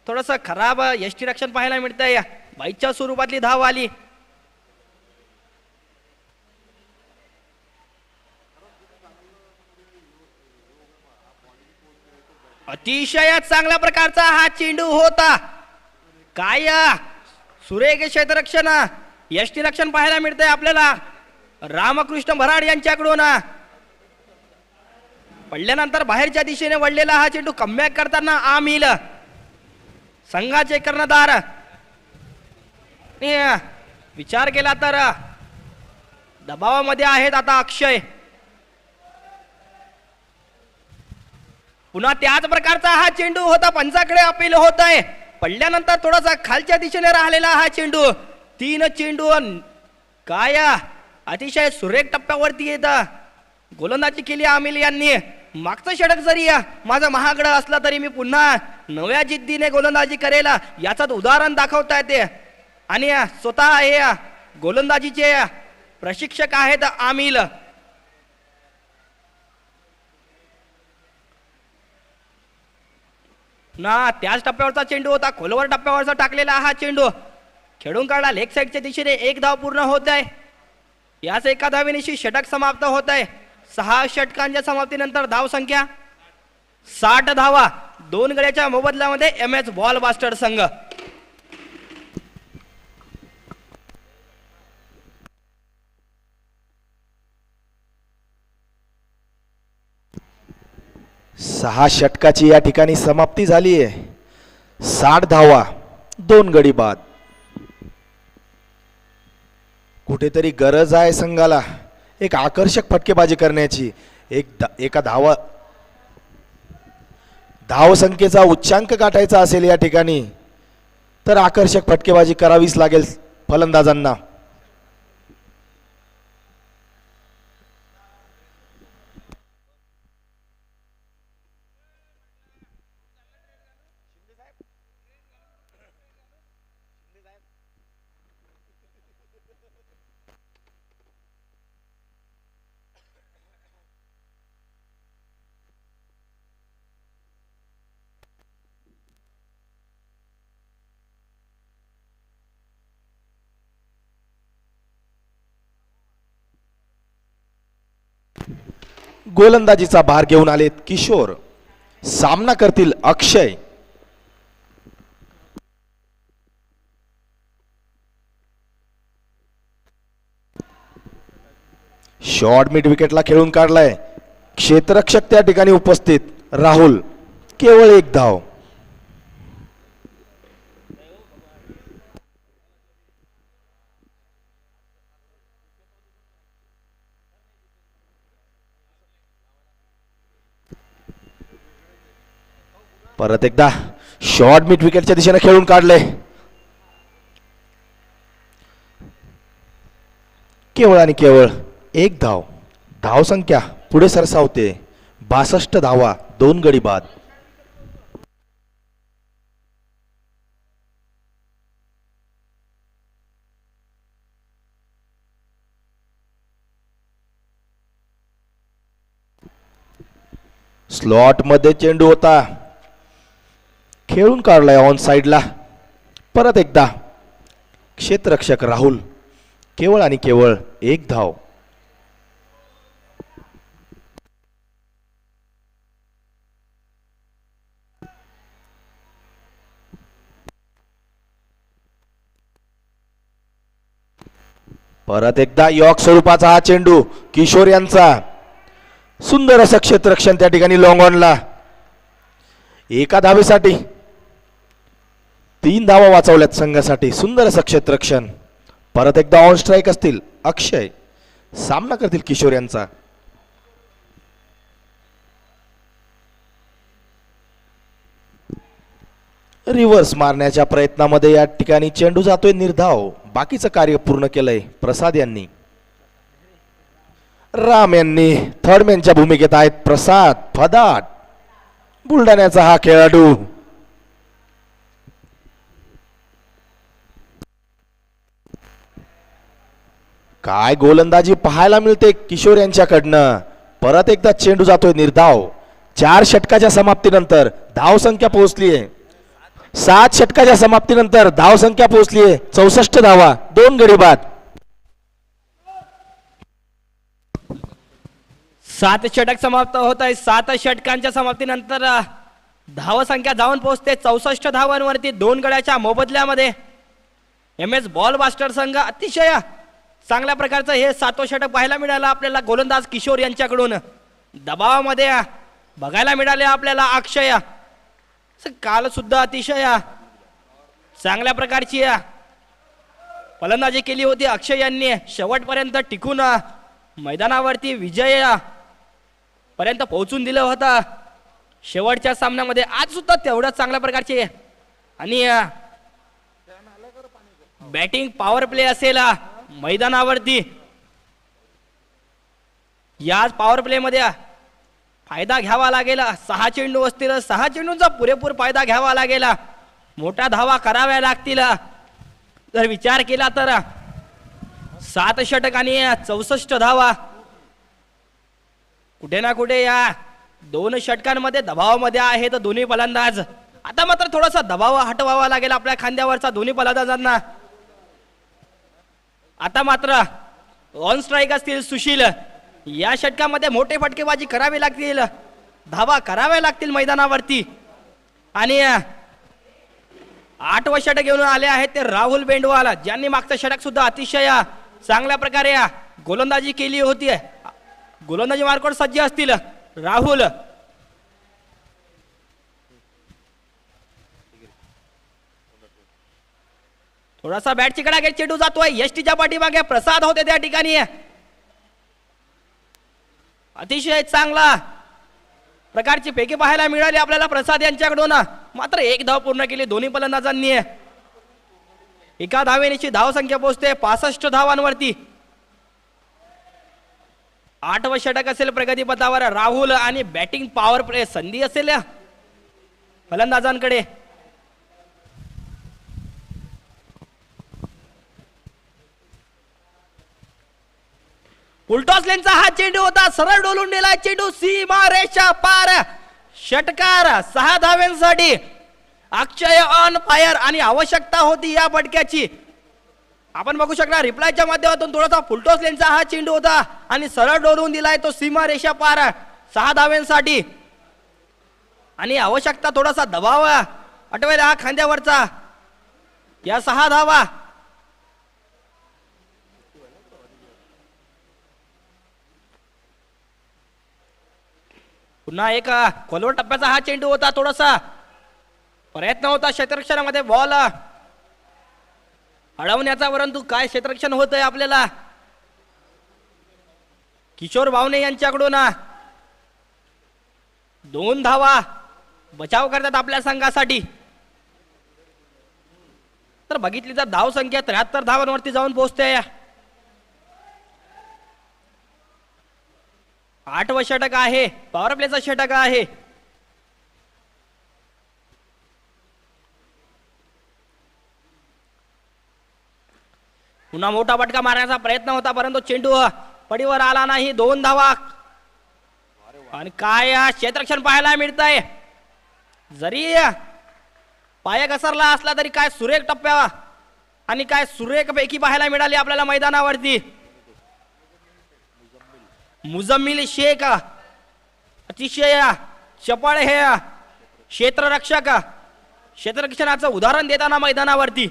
थोडस खराब यष्टीरक्षण पाहायला मिळतंय. बाईच्या स्वरूपातली धाव आली. अतिशय चांगल्या प्रकारचा हा चेंडू होता. काय सुरेख क्षेत्ररक्षण यष्टीरक्षण पाहायला मिळतंय आपल्याला रामकृष्ण भराड यांच्याकडून. पडल्यानंतर बाहेरच्या दिशेने वळलेला हा चेंडू कमबॅक करताना आमिल संघाचे कर्णधार. विचार केला तर दबावामध्ये आहेत आता अक्षय. पुन्हा त्याच प्रकारचा हा चेंडू होता. पंचाकडे अपील होत आहे. पडल्यानंतर थोडासा खालच्या दिशेने राहिलेला हा चेंडू. 3 चेंडू काय अतिशय सुरेख टप्प्यावरती येत गोलंदाजी केली आमिल यांनी. मागचं षटक जरी माझं महागडं असलं तरी मी पुन्हा नव्या जिद्दीने गोलंदाजी करेल याचं उदाहरण दाखवता येते. आणि स्वतः हे गोलंदाजीचे प्रशिक्षक आहेत आमिल. ना त्याच टप्प्यावरचा चेंडू होता. खोलवर टप्प्यावरचा टाकलेला हा चेंडू खेळून काढला. लेग साईडच्या दिशेने 1 धाव पूर्ण होत आहे. याच एका धावेनिशी षटक समाप्त होत आहे. 6 षटकांच्या समाप्तीनंतर धाव संख्या 60 धावा. 2 गड्याच्या मोबदल्यामध्ये MS बॉल बास्टर संघ. सहा षटकाची या ठिकाणी समाप्ती झाली आहे. 60 धावा, 2 गडी बाद. कुठेतरी गरज आहे संघाला एक आकर्षक फटकेबाजी करण्याची. एका धाव संख्येचा उच्चांक गाठायचा असेल या ठिकाणी तर आकर्षक फटकेबाजी करावीच लागेल फलंदाजांना. गोलंदाजीचा भार घेऊन आलेत किशोर. सामना करतील अक्षय. शॉर्ट मिड विकेटला खेळून काढलाय. क्षेत्ररक्षक त्या ठिकाणी उपस्थित राहुल. केवळ 1 धाव. परत एकदा शॉर्ट मिड विकेटच्या दिशेने खेळून काढले. केवळ आणि केवळ 1 धाव. धाव संख्या पुढे सरसावते. 62 धावा, 2 गडी बाद. स्लॉट मध्ये चेंडू होता. खेळून काढलाय ऑन साइडला. परत एकदा क्षेत्ररक्षक राहुल. केवळ आणि केवळ 1 धाव. परत एकदा यॉर्क स्वरूपाचा हा चेंडू किशोर यांचा. सुंदर असं क्षेत्ररक्षण त्या ठिकाणी लॉंग ऑनला. एका धावेसाठी 3 धावा वाचवल्यात संघासाठी. सुंदर असं क्षेत्ररक्षण. परत एकदा ऑन स्ट्राईक असतील अक्षय. सामना करतील किशोर यांचा. रिव्हर्स मारण्याच्या प्रयत्नामध्ये या ठिकाणी चेंडू जातोय निर्धाव. बाकीचं कार्य पूर्ण केलंय प्रसाद यांनी. राम यांनी थर्डमॅनच्या भूमिकेत आहेत. प्रसाद फदाट बुलढाण्याचा हा खेळाडू. काय गोलंदाजी पाहायला मिळते किशोर यांच्याकडनं. परत एकदा चेंडू जातोय निर्धाव. 4 षटकाच्या समाप्तीनंतर धाव संख्या पोहोचली आहे 7 षटकाच्या समाप्तीनंतर धावसंख्या पोहोचली आहे 64 धावा, 2 गडी बाद. 7 षटक समाप्त होत आहे. 7 षटकांच्या समाप्तीनंतर धावसंख्या जाऊन पोहोचते 64 धावांवरती 2 गड्याच्या मोबदल्यामध्ये. MS बॉल बास्टर संघ अतिशय चांगल्या प्रकारचं हे 7वं षटक पाहायला मिळालं आपल्याला गोलंदाज किशोर यांच्याकडून. दबावामध्ये बघायला मिळाले आपल्याला अक्षय. काल सुद्धा अतिशय चांगल्या प्रकारची फलंदाजी केली होती अक्षय यांनी. शेवटपर्यंत टिकून मैदानावरती विजय पर्यंत पोहोचून दिलं होतं शेवटच्या सामन्यामध्ये. आज सुद्धा तेवढ्याच चांगल्या प्रकारचे आणि बॅटिंग पॉवर प्ले असेल मैदानावरती. याच पॉवर प्ले मध्ये फायदा घ्यावा लागेल. 6 चेंडू असतील, 6 चेंडूंचा पुरेपूर फायदा घ्यावा लागेल. मोठ्या धावा कराव्या लागतील. जर विचार केला तर 7 षटक आणि 64 धावा कुठे ना कुठे या 2 षटकांमध्ये दबावामध्ये आहेत दोन्ही फलंदाज. आता मात्र थोडासा दबाव हटवावा लागेल आपल्या खांद्यावरचा दोन्ही फलंदाजांना. आता मात्र ऑन स्ट्राईक असतील सुशील. या षटकामध्ये मोठे फटकेबाजी करावी लागतील, धावा कराव्या लागतील मैदानावरती. आणि 8वं षटक घेऊन आले आहेत ते राहुल बेंडवाल, ज्यांनी मागचं षटक सुद्धा अतिशय चांगल्या प्रकारे गोलंदाजी केली होती. गोलंदाजी मार्कवर सज्ज असतील राहुल. थोडासा बॅट चिकडा घेत चेंडू जातोय एसटीच्या पाठीमागे. प्रसाद होते त्या ठिकाणी. अतिशय चांगला प्रकारची फेकी पाहायला मिळाली आपल्याला प्रसाद यांच्याकडून. मात्र 1 धाव पूर्ण केली दोन्ही फलंदाजांनी. एका धावेची धावसंख्या पोहोचते 65 धावांवरती. 8वं षटक असेल प्रगतीपथावर. राहुल आणि बॅटिंग पॉवर प्ले संधी असेल फलंदाजांकडे. फुलटॉस लेनचा हा चेंडू होता, सरळ डोलून दिला चेंडू सीमा रेषा पार. षटकार 6 धाव्यांसाठी. अक्षय ऑन फायर आणि आवश्यकता होती या फटक्याची. आपण बघू शकता रिप्लायच्या माध्यमातून थोडासा फुलटॉस लेनचा हा चेंडू होता आणि सरळ डोलून दिलाय तो सीमा रेषा पार 6 धाव्यांसाठी. आणि आवश्यकता थोडासा दबाव अटवायला हा खांद्यावरचा. या 6 धावा. पुन्हा एक खोलवर टप्प्याचा हा चेंडू होता. थोडासा प्रयत्न होता क्षेत्ररक्षणामध्ये बॉल अडवण्याचा, परंतु काय क्षेत्ररक्षण होत आहे आपल्याला किशोर भावने यांच्याकडून. 2 धावा बचाव करतात आपल्या संघासाठी. तर बघितली तर धाव संख्या 73 धावांवरती जाऊन पोहोचते. 8वं षटक आहे, पॉवर प्लेचा षटक आहे. पुन्हा मोठा फटका मारण्याचा प्रयत्न होता, परंतु चेंडू पडीवर आला नाही. 2 धावा. आणि काय क्षेत्ररक्षण पाहायला मिळत आहे. जरी पाय घसरला असला तरी काय सुरेख टप्प्या आणि काय सुरेख पैकी पाहायला मिळाली आपल्याला मैदानावरती. मुजम्मिल शेख अतिशय चपळ हे क्षेत्ररक्षक, क्षेत्ररक्षणाचं उदाहरण देताना मैदानावरती.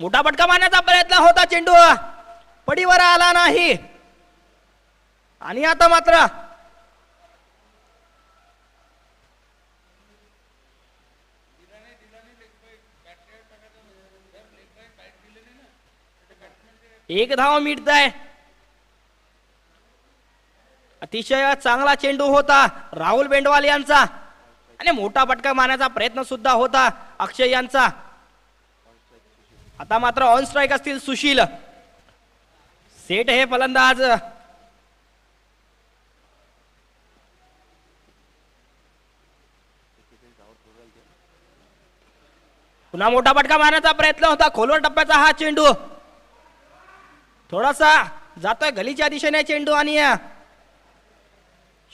मोठा फटका मारण्याचा प्रयत्न होता, चेंडू पडीवर आला नाही. आणि आता मात्र एक धाव मिळत आहे. अतिशय चांगला चेंडू होता राहुल बेंडवाल यांचा आणि मोठा फटका मारण्याचा प्रयत्न सुद्धा होता अक्षय यांचा. आता मात्र ऑन स्ट्राईक असतील सुशील. सेट हे फलंदाज. पुन्हा मोठा फटका मारण्याचा प्रयत्न होता, खोलवर टप्प्याचा हा चेंडू. थोडासा जातोय गलीच्या दिशेने चेंडू आणि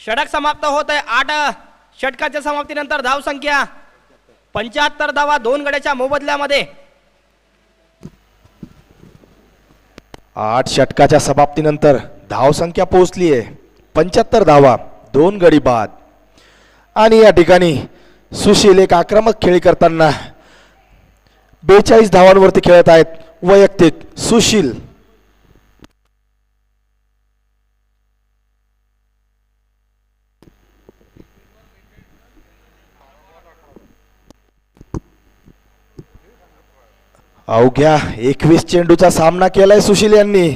षटक समाप्त होत आहे. 8 षटकाच्या समाप्तीनंतर धाव संख्या 75 धावा 2 गड्याच्या मोबदल्यामध्ये. 8 षटकाच्या समाप्तीनंतर धाव संख्या पोहोचली आहे 75 धावा 2 गडी बाद. आणि या ठिकाणी सुशील एक आक्रमक खेळी करताना 42 धावांवरती खेळत आहेत. वैयक्तिक सुशील अवघ्या 21 चेंडूचा सामना केलाय सुशील यांनी.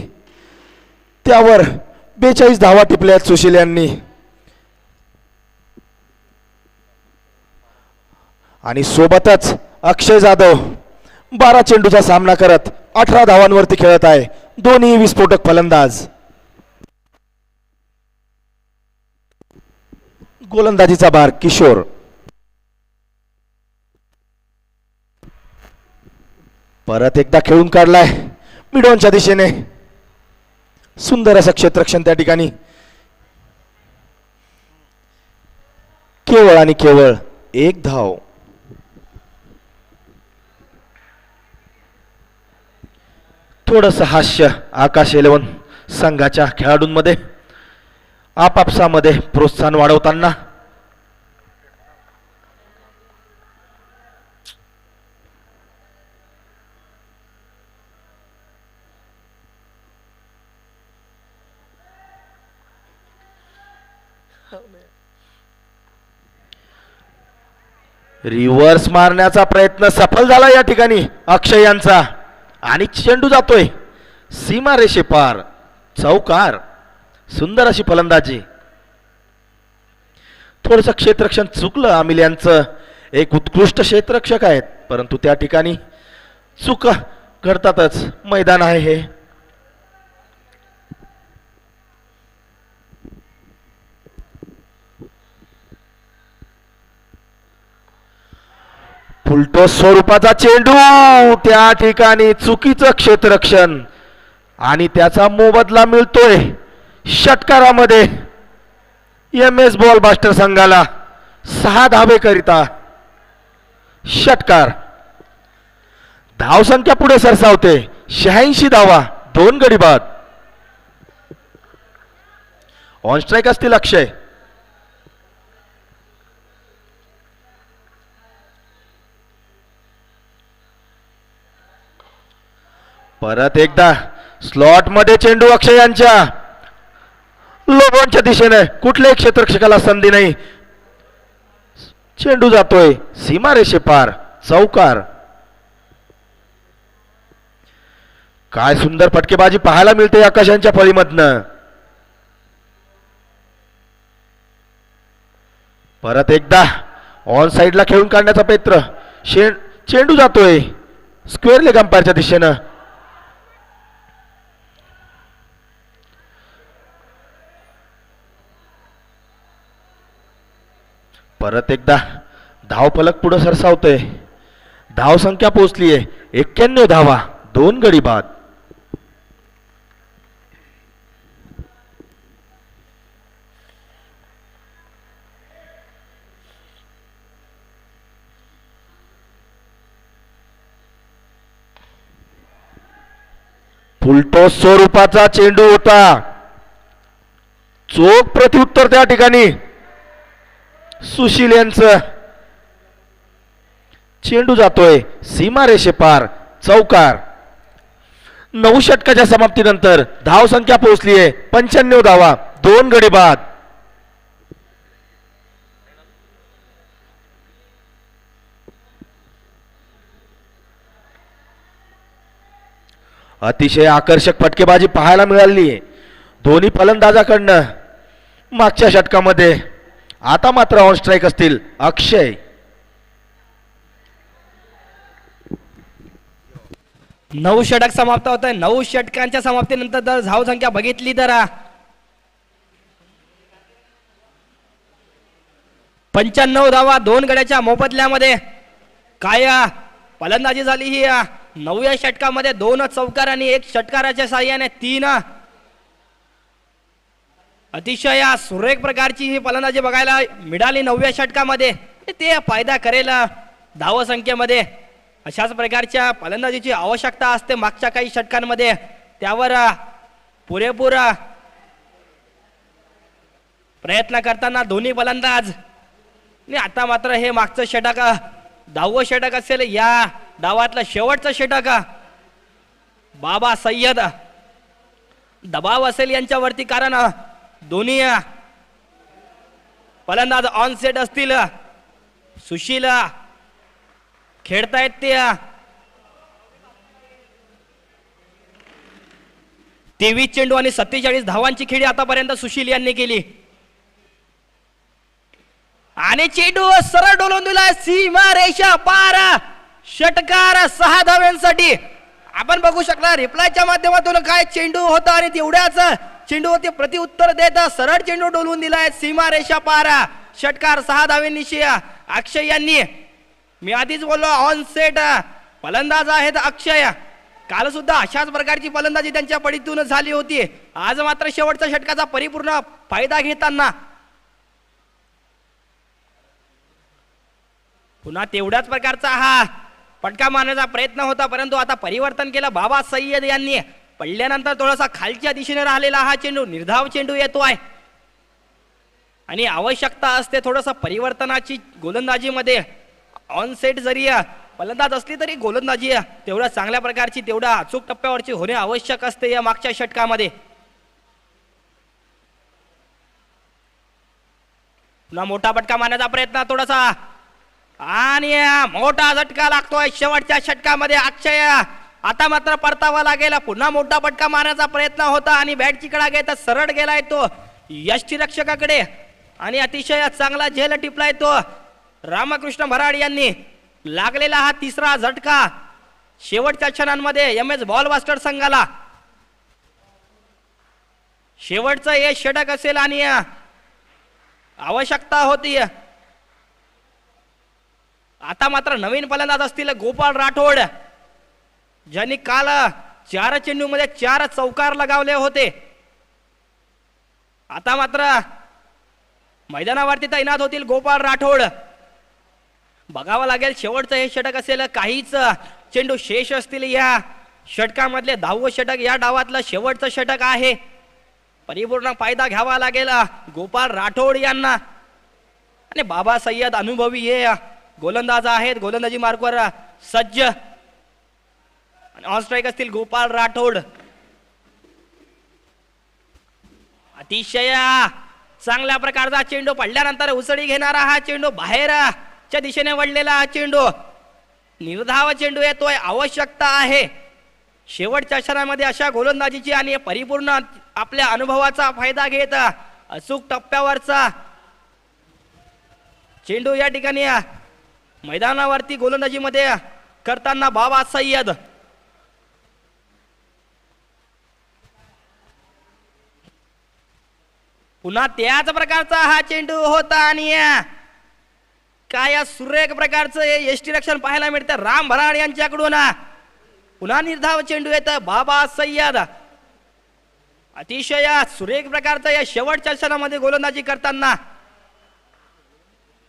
त्यावर 42 धावा टिपल्या आहेत सुशील यांनी. आणि सोबतच अक्षय जाधव 12 चेंडूचा सामना करत 18 धावांवरती खेळत आहे. दोन्ही विस्फोटक फलंदाज. गोलंदाजीचा भार किशोर. परत एकदा खेळून काढलाय मिडॉनच्या दिशेने. सुंदर असं क्षेत्ररक्षण त्या ठिकाणी. केवळ आणि केवळ 1 धाव. थोडस हास्य आकाश 11 संघाच्या खेळाडूंमध्ये आपापसामध्ये प्रोत्साहन वाढवताना. रिव्हर्स मारण्याचा प्रयत्न सफल झाला या ठिकाणी अक्षय यांचा. आणि चेंडू जातोय सीमा रेषे पार. चौकार. सुंदर अशी फलंदाजी. थोडस क्षेत्ररक्षण चुकलं अमिल यांचं. एक उत्कृष्ट क्षेत्ररक्षक आहेत परंतु त्या ठिकाणी चुका घडतातच. मैदान आहे हे. फुलटो स्वरूपाचा चेंडू. त्या ठिकाणी चुकीचं क्षेत्ररक्षण आणि त्याचा मोबदला मिळतोय षटकारामध्ये. MS बॉल बास्टर संघाला 6 धावे करिता षटकार. धावसंख्या पुढे सरसावते 86 धावा 2 गडी बाद. ऑन स्ट्राईक असतील अक्षय. परत एकदा स्लॉट मध्ये चेंडू अक्षय यांच्या. लोबॉनच्या दिशेने कुठल्याही क्षेत्ररक्षकाला संधी नाही. चेंडू जातोय सीमारेषे पार. चौकार. काय सुंदर फटकेबाजी पाहायला मिळते आकाशांच्या फळीमधनं. परत एकदा ऑन साइडला खेळून काढण्याचा प्रयत्न. चेंडू जातोय स्क्वेअर लेग अंपायरच्या दिशेनं. परत एकदा धाव फलक पुढे सरसावतोय. धाव संख्या पोहोचली आहे 91 धावा 2 गडी बाद. फुलटॉस स्वरूपाचा चेंडू होता. चोख प्रत्युत्तर त्या ठिकाणी सुशील यांचं. चेंडू जातोय सीमारेषे पार. चौकार. 9 षटकाच्या समाप्तीनंतर धाव संख्या पोहोचली आहे 95 धावा 2 गडी बाद. अतिशय आकर्षक फटकेबाजी पाहायला मिळाली आहे दोन्ही फलंदाजाकडनं मागच्या षटकामध्ये. आता मात्र ऑन स्ट्राईक असतील अक्षय. 9 षटक समाप्त होत आहे. 9 षटकांच्या समाप्तीनंतर जर धाव संख्या बघितली तर 95 धावा 2 गड्याच्या मोबदल्यामध्ये. काय फलंदाजी झाली ही 9व्या षटकामध्ये 2 चौकार आणि 1 षटकाराच्या साहाय्याने 3 अतिशय सुरेख प्रकारची ही फलंदाजी बघायला मिळाली 9व्या षटकामध्ये. ते फायदा करेल धावसंख्येमध्ये. अशाच प्रकारच्या फलंदाजीची आवश्यकता असते मागच्या काही षटकांमध्ये. त्यावर पुरेपूर प्रयत्न करताना दोन्ही फलंदाज. आणि आता मात्र हे मागचं षटक 10वं षटक असेल या डावातलं शेवटचं षटक. बाबा सय्यद दबाव असेल यांच्यावरती, कारण दोन्ही फलंदाज ऑन सेट असतील. सुशील खेळतायत ते 23 चेंडू आणि 47 धावांची खेळी आतापर्यंत सुशील यांनी केली. आणि चेंडू सरळ डोलून दिला सीमा रेषा पार. षटकार 6 धाव्यांसाठी. आपण बघू शकला रिप्लायच्या माध्यमातून काय चेंडू होता आणि तेवढ्याच चेंडूवरती प्रतिउत्तर देत सरळ चेंडू डोलवून दिलाय सीमा रेषा पार. षटकार 6 धावेंनिशी अक्षय यांनी. मी आधीच बोललो ऑन सेट फलंदाज आहेत अक्षय. काल सुद्धा अशाच प्रकारची फलंदाजी त्यांच्या पडीतून झाली होती. आज मात्र शेवटच्या षटकाचा परिपूर्ण फायदा घेताना पुन्हा तेवढ्याच प्रकारचा हा फटका मारण्याचा प्रयत्न होता, परंतु आता परिवर्तन केलं बाबा सय्यद यांनी. पडल्यानंतर थोडासा खालच्या दिशेने राहिलेला हा चेंडू निर्धाव चेंडू येतोय आणि आवश्यकता असते थोडस परिवर्तनाची गोलंदाजीमध्ये. ऑन सेट जरी फलंदाज असली तरी गोलंदाजी तेवढ्या चांगल्या प्रकारची तेवढ्या अचूक टप्प्यावरची होणे आवश्यक असते या मागच्या षटकामध्ये. पुन्हा मोठा फटका मारण्याचा प्रयत्न थोडासा आणि मोठा झटका लागतोय शेवटच्या षटकामध्ये अक्षय. आता मात्र परतावा लागेल. पुन्हा मोठा फटका मारण्याचा प्रयत्न होता आणि बॅटची कडा घेत सरळ गेलाय तो यष्टीरक्षकाकडे आणि अतिशय चांगला झेल टिपलाय तो रामकृष्ण भराड यांनी. लागलेला हा तिसरा झटका शेवटच्या क्षणांमध्ये MS बॉल बास्टर संघाला. शेवटचं हे षटक असेल आणि आवश्यकता होती. आता मात्र नवीन फलंदाज असतील गोपाळ राठोड, ज्यांनी काल 4 चेंडूमध्ये 4 चौकार लगावले होते. आता मात्र मैदानावरती तैनात होतील गोपाळ राठोड. बघावं लागेल शेवटचं हे षटक असेल. काहीच चेंडू शेष असतील या षटकामधले. 10वं षटक या डावातलं शेवटचं षटक आहे. परिपूर्ण फायदा घ्यावा लागेल गोपाळ राठोड यांना. आणि बाबा सय्यद अनुभवी हे गोलंदाज आहेत, गोलंदाजी मार्कवर सज्ज. आणि ऑन स्ट्राईक असतील गोपाळ राठोड. अतिशय चांगल्या प्रकारचा चेंडू पडल्यानंतर उसळी घेणारा हा चेंडू बाहेरच्या दिशेने वळलेला हा चेंडू निर्धाव चेंडू येतोय. आवश्यकता आहे शेवटच्या क्षणामध्ये अशा गोलंदाजीची आणि परिपूर्ण आपल्या अनुभवाचा फायदा घेत अचूक टप्प्यावरचा चेंडू या ठिकाणी मैदानावरती गोलंदाजीमध्ये करताना बाबा सय्यद. पुन्हा त्याच प्रकारचा हा चेंडू होता आणि काय सुरेख प्रकारचं यष्टीरक्षण पाहायला मिळतं राम भराड यांच्याकडून. पुन्हा निर्धाव चेंडू येतं बाबा सय्यद. अतिशय सुरेख प्रकारचं या शेवटच्या क्षणामध्ये गोलंदाजी करताना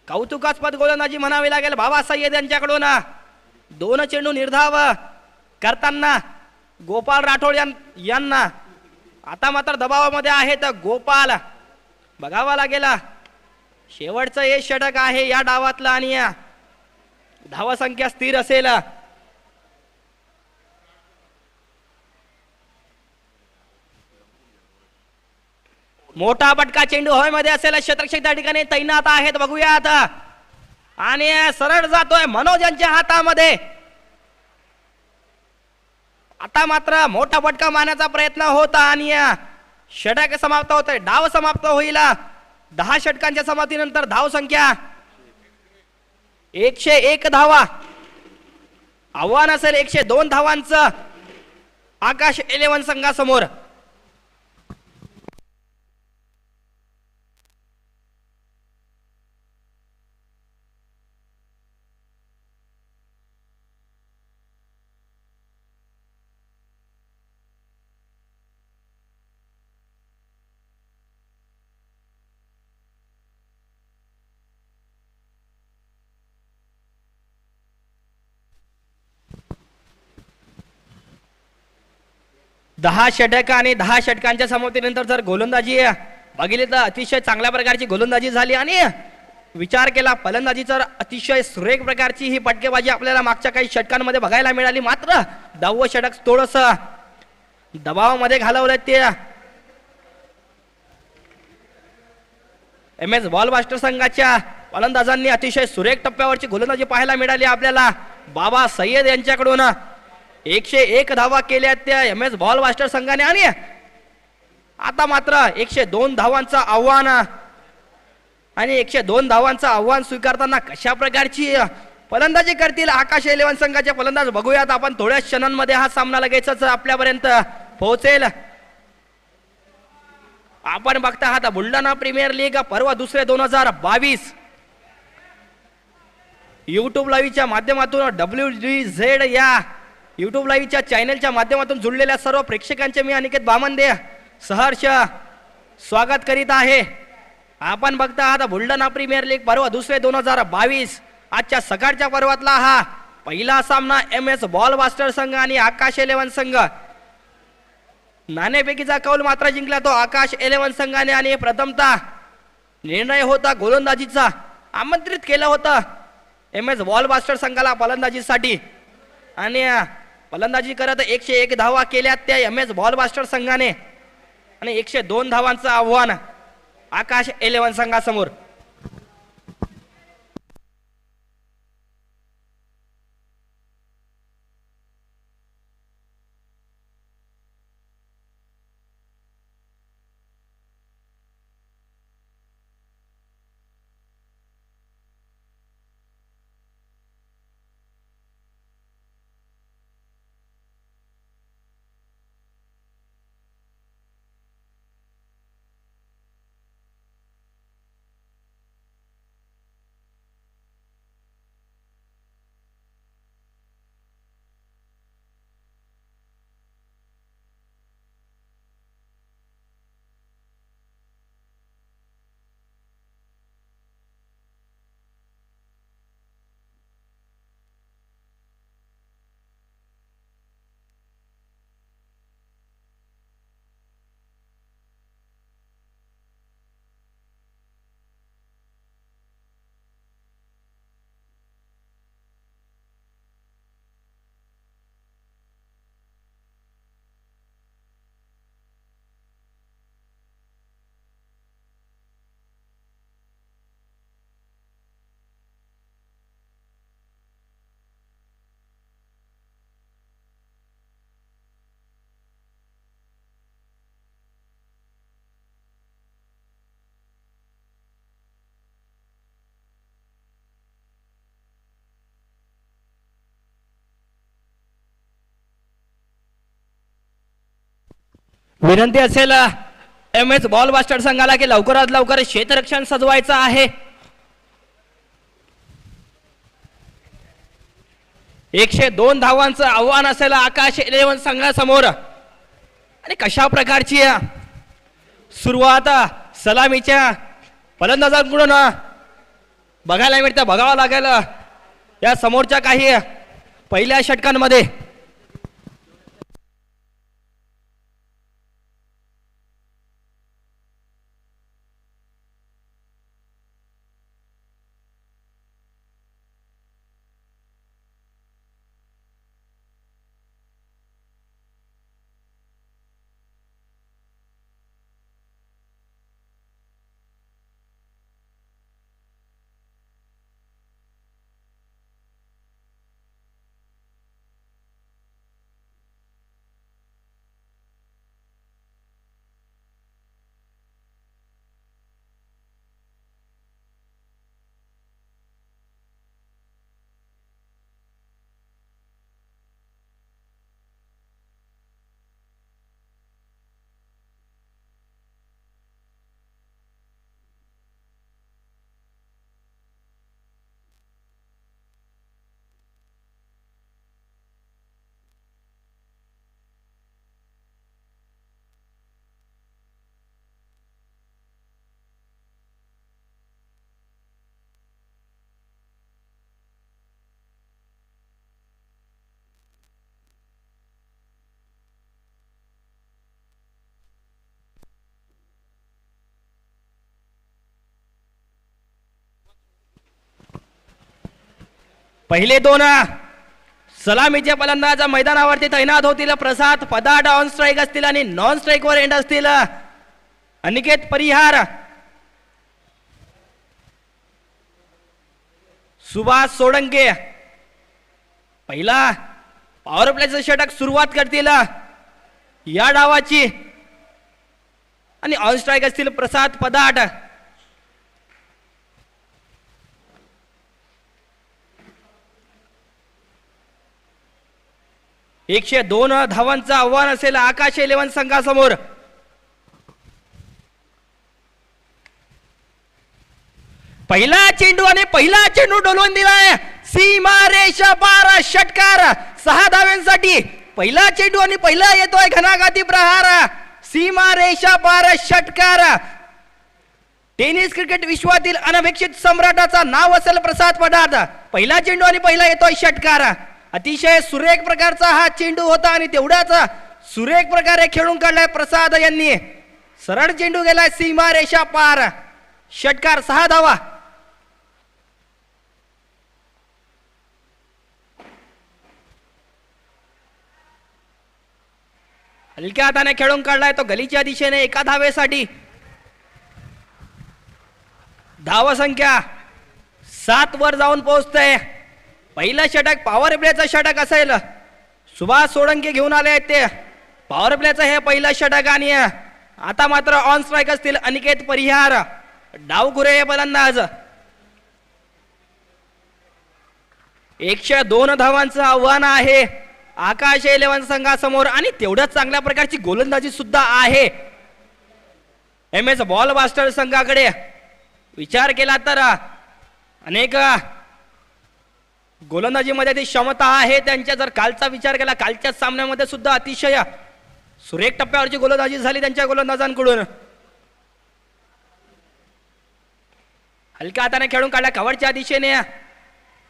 कौतुकास्पद गोलंदाजी म्हणावी लागेल बाबा सय्यद यांच्याकडून. 2 चेंडू निर्धाव करताना गोपाळ राठोड यांना. आता मात्र दबावामध्ये आहेत गोपाल. बघावा लागेल शेवटचं हे षटक आहे या डावातलं आणि धावसंख्या स्थिर असेल. मोठा फटका चेंडू हवेमध्ये असेल. क्षेत्ररक्षक त्या ठिकाणी तैनात आहेत. बघूयात आणि सरळ जातोय मनोज यांच्या हातामध्ये. आता मात्र मोठा फटका मारण्याचा प्रयत्न होता आणि षटक समाप्त होतोय. डाव समाप्त होईल. 10 षटकांच्या समाप्तीनंतर धाव संख्या 101 धावा. आव्हान असेल 102 धावांचं आकाश 11 संघासमोर. 10 षटक आणि 10 षटकांच्या समाप्तीनंतर जर गोलंदाजी बघितली तर अतिशय चांगल्या प्रकारची गोलंदाजी झाली आणि विचार केला फलंदाजी तर अतिशय सुरेख प्रकारची ही फटकेबाजी आपल्याला मागच्या काही षटकांमध्ये बघायला मिळाली. मात्र 10वं षटक थोडस दबावामध्ये घालवलं ते MS बॉल बास्टर संघाच्या फलंदाजांनी. अतिशय सुरेख टप्प्यावरची गोलंदाजी पाहायला मिळाली आपल्याला. बाबा सय्यद यांच्याकडून 101 धावा केल्या त्या MS बॉल बास्टर संघाने आणि आता मात्र 102 धावांचं आव्हान आणि 102 धावांचं आव्हान स्वीकारताना कशा प्रकारची फलंदाजी करतील आकाश 11 संघाचे फलंदाज बघूयात आपण थोड्या क्षणांमध्ये. हा सामना लगेचच आपल्यापर्यंत पोहोचेल. आपण बघता आहात बुलढाणा प्रीमियर लीग पर्व दुसरे 2022 युट्यूब लाईव्हच्या माध्यमातून WDZ या युट्यूब लाईव्हच्या चॅनलच्या माध्यमातून जुळलेल्या सर्व प्रेक्षकांचे मी अनिकेत बामंदे सहर्ष स्वागत करीत आहे. आपण बघता आहात बुलढाणा प्रीमियर लीग पर्व दुसरे 2022 आजच्या सकाळच्या पर्वातला हा पहिला सामना MS बॉल बास्टर संघ आणि आकाश 11 संघ. नाणेफेकीचा कौल मात्र जिंकला तो आकाश 11 संघाने आणि प्रथमतः निर्णय होता गोलंदाजीचा. आमंत्रित केलं होतं MS बॉल बास्टर संघाला फलंदाजीसाठी आणि फलंदाजी करत 101 धावा केल्या त्या MS बॉल बास्टर संघाने आणि 102 धावांचं आव्हान आकाश 11 संघासमोर. विनंती असेल MS बॉल बास्टर संघाला की लवकरात लवकर क्षेत्ररक्षण सजवायचं आहे. 102 धावांचं आव्हान असेल आकाश 11 संघासमोर आणि कशा प्रकारची सुरुवात सलामीच्या फलंदाजांकडून बघायला मिळतं बघावं लागेल या समोरच्या काही पहिल्या षटकांमध्ये. पहिले दोन सलामीचे फलंदाज मैदानावरती तैनात होतील. प्रसाद पदार्थ ऑन स्ट्राईक असतील आणि नॉन स्ट्राईक वर एंड असतील. अनिकेत परिहार, सुभाष सोळंके पहिला पॉवर प्लेचं षटक सुरुवात करतील या डावाची आणि ऑन स्ट्राईक असतील प्रसाद पदार्थ. एकशे 2 धावांचं आव्हान असेल आकाश 11 संघासमोर. पहिला चेंडू आणि पहिला चेंडू डोलवून दिलाय सीमा रेषा पार. षटकार 6 धाव्यांसाठी. पहिला चेंडू आणि पहिला येतोय घणाघाती प्रहार. सीमा रेषा पार षटकार. टेनिस क्रिकेट विश्वातील अनपेक्षित सम्राटाचा नाव असेल प्रसाद पदार्थ. पहिला चेंडू आणि पहिला येतोय षटकार. अतिशय सुरेख प्रकारचा हा चेंडू होता आणि तेवढाच सुरेख प्रकारे खेळून काढलाय प्रसाद यांनी. सरळ चेंडू गेलाय सीमा रेषा पार. षटकार 6 धावा. हलक्या हाताने खेळून काढलाय तो गलीच्या दिशेने एका धावेसाठी. धाव संख्या 7 वर जाऊन पोहोचतंय. पहिलं षटक पॉवर प्लेचं षटक असेल. सुभाष सोळंके घेऊन आले आहेत ते पॉवर प्लेचं हे पहिलं षटक आणि आता मात्र ऑन स्ट्राईक असतील अनिकेत परिहार. डावखुरे हे फलंदाज. 102 धावांचं आव्हान आहे आकाश 11 संघासमोर आणि तेवढ्याच चांगल्या प्रकारची गोलंदाजी सुद्धा आहे एम एस बॉल बास्टर संघाकडे. विचार केला तर अनेक गोलंदाजीमध्ये ती क्षमता आहे त्यांच्या. जर कालचा विचार केला कालच्या सामन्यामध्ये सुद्धा अतिशय सुरेख टप्प्यावरची गोलंदाजी झाली त्यांच्या गोलंदाजांकडून. हलक्या हाताने खेळून काढला कव्हरच्या दिशेने.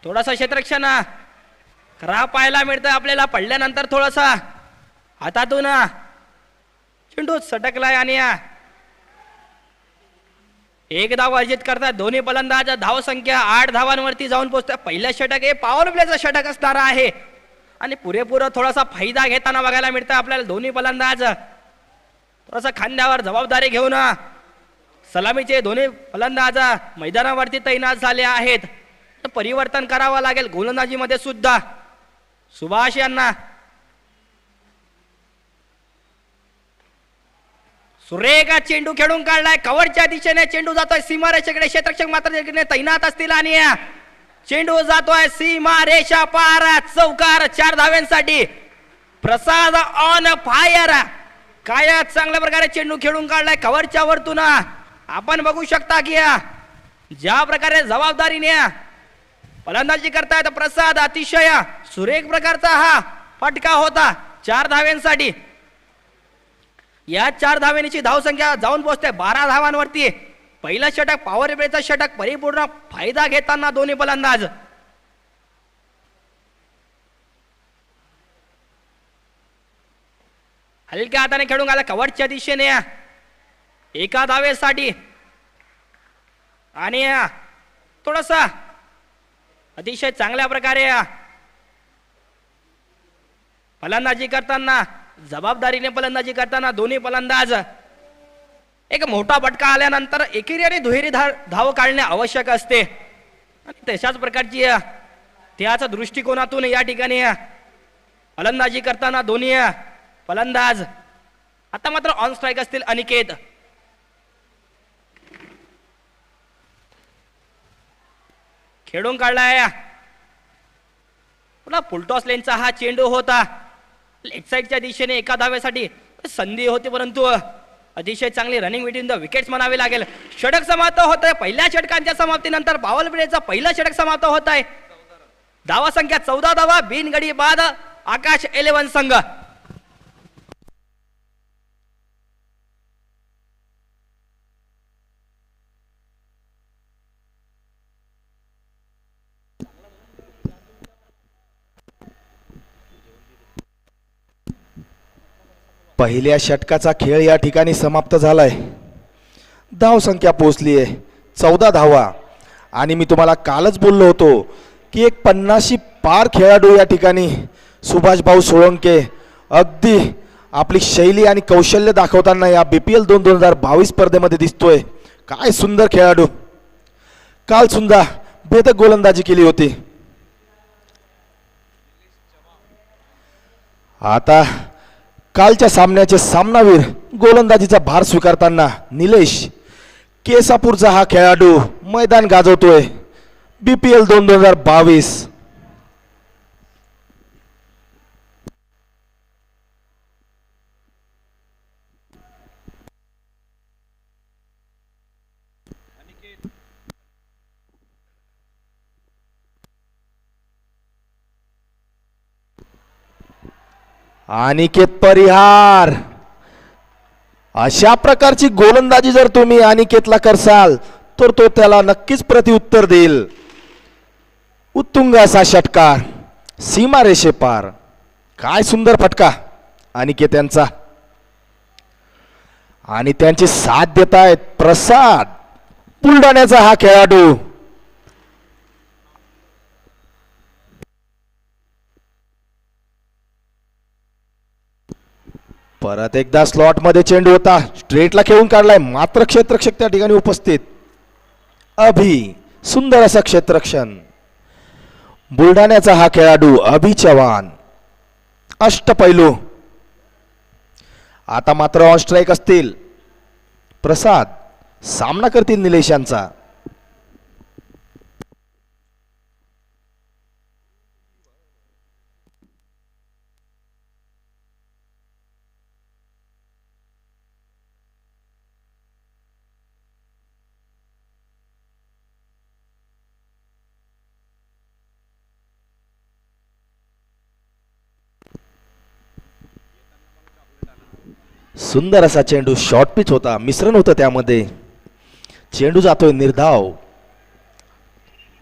थोडासा क्षेत्ररक्षण खराब पाहायला मिळतं आपल्याला. पडल्यानंतर थोडासा हातातून चेंडू सटकलाय आणि एक धाव अर्जित करतात दोन्ही फलंदाज. धाव संख्या 8 धावांवरती जाऊन पोहोचतात. पहिलं षटक हे पॉवर प्लेचं षटक असणार आहे आणि पुरेपूर थोडासा फायदा घेताना बघायला मिळतं आपल्याला. दोन्ही फलंदाज थोडासा खांद्यावर जबाबदारी घेऊन सलामीचे दोन्ही फलंदाज मैदानावरती तैनात झाले आहेत. परिवर्तन करावं लागेल गोलंदाजीमध्ये सुद्धा. सुभाष यांना सुरेख चेंडू खेळून काढलाय कव्हरच्या दिशेने. चेंडू जातोय सीमारेषेकडे. क्षेत्ररक्षक मात्र तैनात असतील आणि चेंडू जातोय सीमा रेषा पार. चौकार 4 धाव्यांसाठी. प्रसाद ऑन फायर. काय चांगल्या प्रकारे चेंडू खेळून काढलाय कव्हरच्या वरतून. आपण बघू शकता की ज्या प्रकारे जबाबदारीने फलंदाजी करतायत प्रसाद. अतिशय सुरेख प्रकारचा हा फटका होता 4 धाव्यांसाठी. या 4 धाव्यांची धाव संख्या जाऊन पोहोचते 12 धावांवरती. पहिलं षटक पॉवर प्लेचं षटक परिपूर्ण फायदा घेताना दोन्ही फलंदाज. हलक्या हाताने खेळून आला कव्हरच्या दिशेने एका धावेसाठी आणि थोडासा अतिशय चांगल्या प्रकारे फलंदाजी करताना जबाबदारीने फलंदाजी करताना दोन्ही फलंदाज. एक मोठा फटका आल्यानंतर एकेरी आणि दुहेरी धाव काढणे आवश्यक असते आणि तशाच प्रकारची त्याच दृष्टिकोनातून या ठिकाणी फलंदाजी करताना दोन्ही फलंदाज. आता मात्र ऑन स्ट्राईक असतील अनिकेत. खेळून काढलाय पुन्हा फुलटॉस लेनचा हा चेंडू होता. लेफ्ट साईडच्या दिशेने एका धावेसाठी संधी होती परंतु अतिशय चांगली रनिंग बिटवीन द विकेट्स म्हणावी लागेल. षटक समाप्त होत आहे. पहिल्या षटकांच्या समाप्तीनंतर पॉवर प्लेचा पहिला षटक समाप्त होत आहे. धावा संख्या 14 धावा. बिनगडी बाद आकाश 11 संघ. पहिल्या षटकाचा खेळ या ठिकाणी समाप्त झालाय. धाव संख्या पोहोचली आहे 14 धावा आणि मी तुम्हाला कालच बोललो होतो की एक 50 पार खेळाडू या ठिकाणी सुभाष भाऊ सोळंके अगदी आपली शैली आणि कौशल्य दाखवताना या BPL 2022 स्पर्धेमध्ये दिसतोय. काय सुंदर खेळाडू, काल सुद्धा भेदक गोलंदाजी केली होती. आता कालच्या सामन्याचे सामनावीर गोलंदाजीचा भार स्वीकारताना निलेश केसापूरचा हा खेळाडू मैदान गाजवतोय. BPL 2022. अनिकेत परिहार, अशा प्रकारची गोलंदाजी जर तुम्ही अनिकेतला करसाल तर तो त्याला नक्कीच प्रतिउत्तर देईल. उत्तुंग असा षटकार सीमा रेषे पार. काय सुंदर फटका अनिकेत यांचा. आणि त्यांची साथ देत आहेत प्रसाद, बुलढाण्याचा हा खेळाडू. परत एकदा स्लॉट मध्ये चेंडू होता, स्ट्रेटला खेळून काढलाय, मात्र क्षेत्ररक्षक त्या ठिकाणी उपस्थित. अभि, सुंदर असं क्षेत्ररक्षण. बुलढाण्याचा हा खेळाडू अभि चव्हाण, अष्टपैलू. आता मात्र ऑन स्ट्राईक असतील प्रसाद, सामना करतील निलेश यांचा. सुंदर असा चेंडू, शॉर्ट पिच होता, मिश्रण होतं त्यामध्ये. चेंडू जातोय निर्धाव.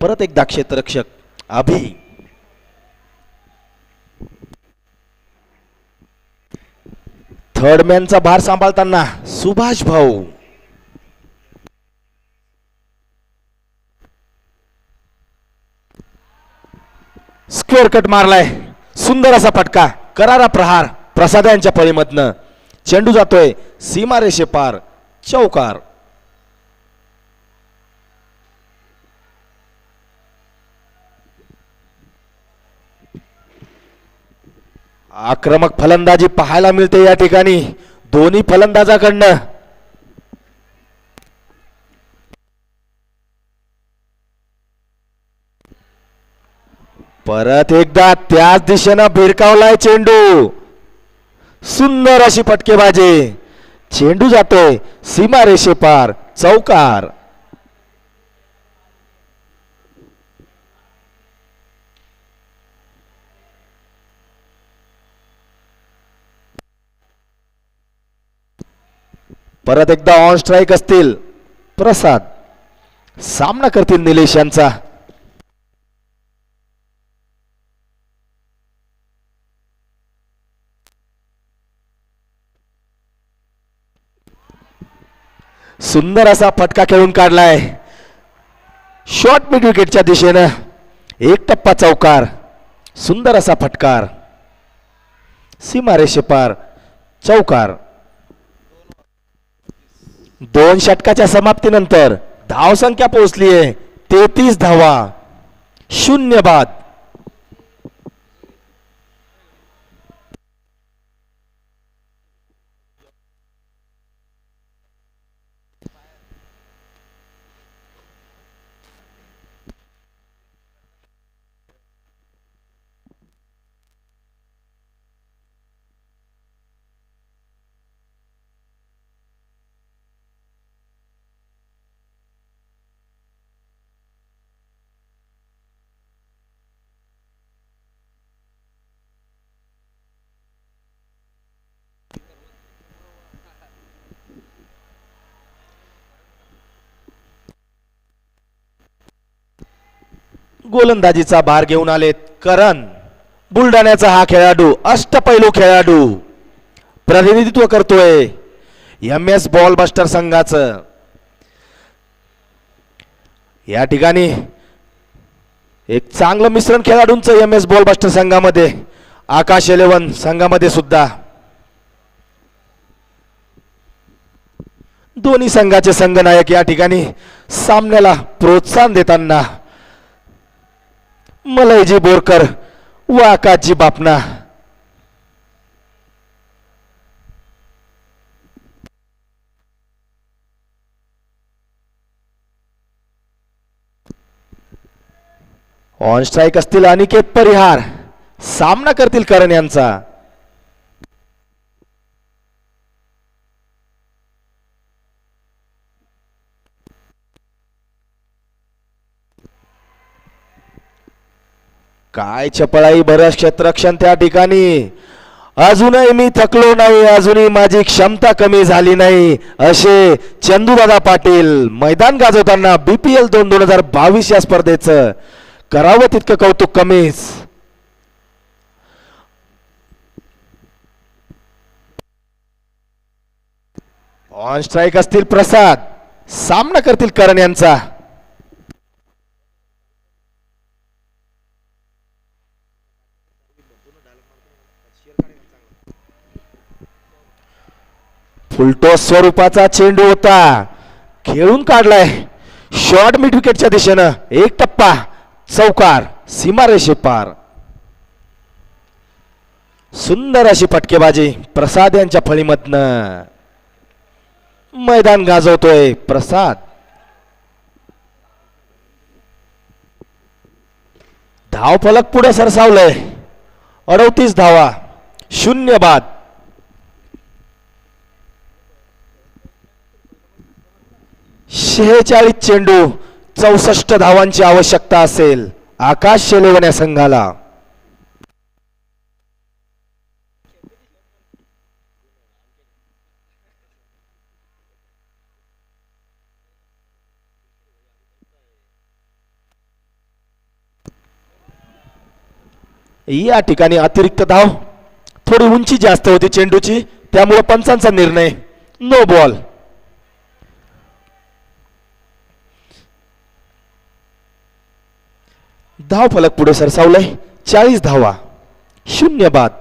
परत एकदा क्षेत्ररक्षक अभि. थर्ड मॅनचा भार सांभाळताना सुभाष भाऊ. स्क्वेअर कट मारलाय, सुंदर असा फटका, करारा प्रहार प्रसाद यांच्या फळीमधनं. चेंडू जातोय सीमा रेषे पार, चौकार. आक्रमक फलंदाजी पाहायला मिळते या ठिकाणी दोन्ही फलंदाजाकडनं. परत एकदा त्याच दिशेनं भिरकावलाय चेंडू, सुंदर अशी फटकेबाजी. चेंडू जातोय सीमा रेषे पार, चौकार. परत एकदा ऑन स्ट्राईक असतील प्रसाद, सामना करतील निलेश यांचा. सुंदर असा फटका खेळून काढलाय शॉर्ट मिड विकेटच्या दिशेनं, एक टप्पा चौकार. सुंदर असा फटकार, सीमा रेषे पार, चौकार. 2 षटकाच्या समाप्तीनंतर धावसंख्या पोहोचली आहे 33 धावा, 0 बाद. गोलंदाजीचा भार घेऊन आलेत करण. बुलढाण्याचा हा खेळाडू अष्टपैलू खेळाडू, प्रतिनिधित्व करतोय MS बॉल बस्टर संघाचं. या ठिकाणी एक चांगलं मिश्रण खेळाडूंचं एम एस बॉलबास्टर संघामध्ये, आकाश 11 संघामध्ये सुद्धा. दोन्ही संघाचे संघनायक या ठिकाणी सामन्याला प्रोत्साहन देताना मलयजी बोरकर व आकाशजी बापना. ऑन स्ट्राईक असतील अनिकेत परिहार, सामना करतील करण यांचा. काय चपळाई बरं क्षेत्ररक्षण त्या ठिकाणी. अजूनही मी थकलो नाही, अजूनही माझी क्षमता कमी झाली नाही, असे चंदूदादा पाटील मैदान गाजवताना BPL 2022 या स्पर्धेचं करावं तितकं कौतुक कमीच. ऑन स्ट्राईक असतील प्रसाद, सामना करतील करण यांचा. फुलटॉस स्वरूपाचा चेंडू होता, खेळून काढलाय शॉर्ट मिड विकेटच्या दिशेनं. एक टप्पा, चौकार, सीमारेषे पार. सुंदर अशी फटकेबाजी प्रसाद यांच्या फळीमधनं. मैदान गाजवतोय प्रसाद. धाव फलक पुढे सरसावलंय. 38 धावा, 0 बाद. शेहेचाळीस चेंडू, 64 धावांची आवश्यकता असेल आकाश 11 या संघाला. या ठिकाणी अतिरिक्त धाव, थोडी उंची जास्त होती चेंडूची, त्यामुळे पंचांचा निर्णय नो बॉल. धाव फलक पुढे सरसावलंय. 40 धावा, 0 बाद.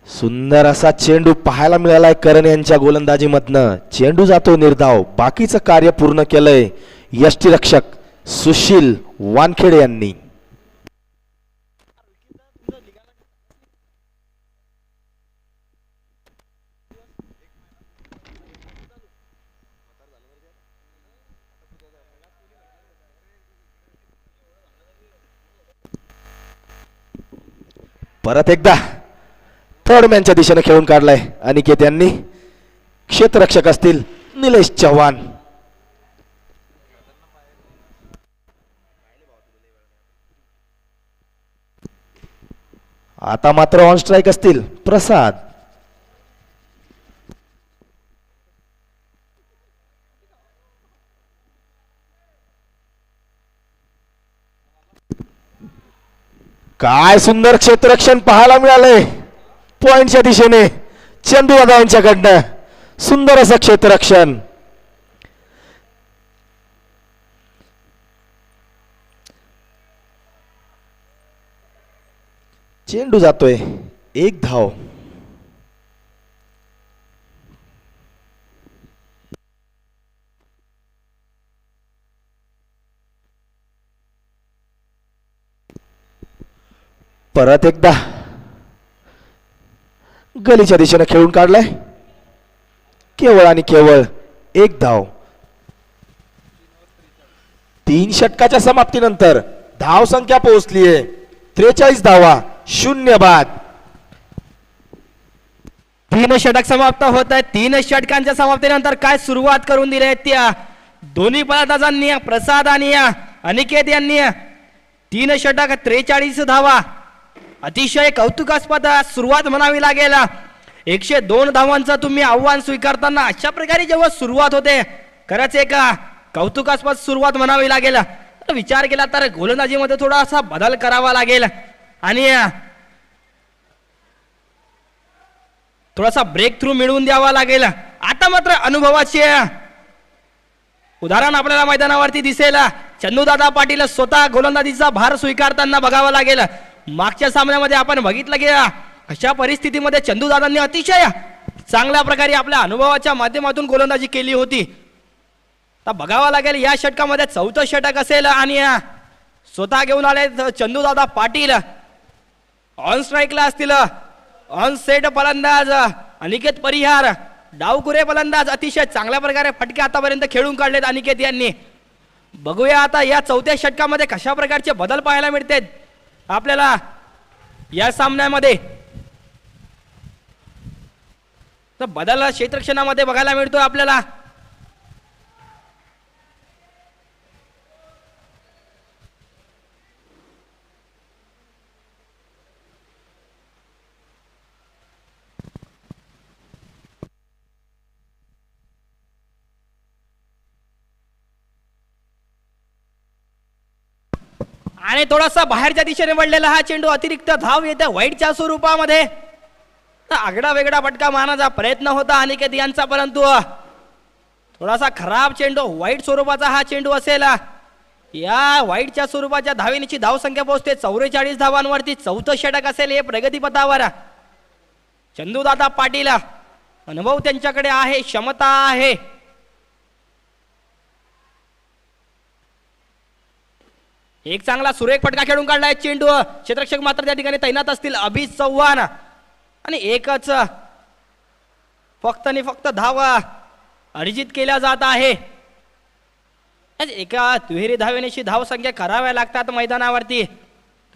सुंदर असा चेंडू पाहायला मिळालाय करण यांच्या गोलंदाजीमधनं. चेंडू जातो निर्धाव. बाकीचं कार्य पूर्ण केलंय यष्टीरक्षक सुशील वानखेडे यांनी. परत एकदा थर्ड मॅनच्या दिशेने खेळून काढलाय अनिकेत यांनी. क्षेत्ररक्षक असतील निलेश चव्हाण. आता मात्र ऑन स्ट्राईक असतील प्रसाद. काय सुंदर क्षेत्ररक्षण पाहायला मिळालंय पॉइंटच्या दिशेने चंदूदादा यांच्याकडनं. सुंदर असं क्षेत्ररक्षण. चेंडू जातोय 1 धाव. परत एकदा गलीच्या दिशेने खेळून काढलाय. केवळ आणि केवळ 1 धाव. 3 षटकाच्या समाप्तीनंतर धाव संख्या पोहोचलीये 43 धावा, 0 बाद. 3 षटक समाप्त होत आहेत. 3 षटकांच्या समाप्तीनंतर काय सुरुवात करून दिली त्या दोन्ही फलंदाजांनी, प्रसाद आणि अनिकेत यांनी. 3 षटक, 43 धावा. अतिशय कौतुकास्पद सुरुवात म्हणावी लागेल 102 धावांचं तुम्ही आव्हान स्वीकारताना अशा प्रकारे जेव्हा सुरुवात होते, खरंच एक कौतुकास्पद सुरुवात म्हणावी लागेल. तर विचार केला तर गोलंदाजीमध्ये थोडासा बदल करावा लागेल आणि थोडासा ब्रेक थ्रू मिळवून द्यावा लागेल. आता मात्र अनुभवाचे उदाहरण आपल्याला मैदानावरती दिसेल. चंदूदादा पाटील स्वतः गोलंदाजीचा भार स्वीकारताना बघावा लागेल. मागच्या सामन्यामध्ये आपण बघितलं की अशा परिस्थितीमध्ये चंदूदादांनी अतिशय चांगल्या प्रकारे आपल्या अनुभवाच्या माध्यमातून गोलंदाजी केली होती. तर बघावं लागेल या षटकामध्ये चौथं षटक असेल आणि स्वतः घेऊन आले चंदूदादा पाटील. ऑन स्ट्राईकला असतील ऑन सेट फलंदाज अनिकेत परिहार, डावकुरे फलंदाज. अतिशय चांगल्या प्रकारे फटके आतापर्यंत खेळून काढलेत अनिकेत यांनी. बघूया आता या चौथ्या षटकामध्ये कशा प्रकारचे बदल पाहायला मिळतात आपल्याला या सामन्यामध्ये. तर बदल क्षेत्ररक्षणामध्ये बघायला मिळतो आपल्याला. आणि थोडासा बाहेरच्या दिशेने वळलेला हा चेंडू अतिरिक्त धाव येते वाईटच्या स्वरूपामध्ये. आगडा वेगळा फटका मारण्याचा प्रयत्न होता अनिकेत यांचा, परंतु थोडासा खराब चेंडू वाईट स्वरूपाचा हा चेंडू असेल. या वाईटच्या स्वरूपाच्या धावेनीची धावसंख्या पोहोचते 44 धावांवरती. चौथं षटक असेल हे प्रगतीपथावर. चंदूदादा पाटील, अनुभव त्यांच्याकडे आहे, क्षमता आहे. एक चांगला सुरेख फटका खेळून काढलाय चेंडू. क्षेत्ररक्षक मात्र त्या ठिकाणी तैनात असतील अभिज चव्हाण आणि एकच फक्त आणि फक्त धाव अर्जित केल्या जात आहे. एका दुहेरी धावेनेशी धाव संख्या कराव्या लागतात मैदानावरती.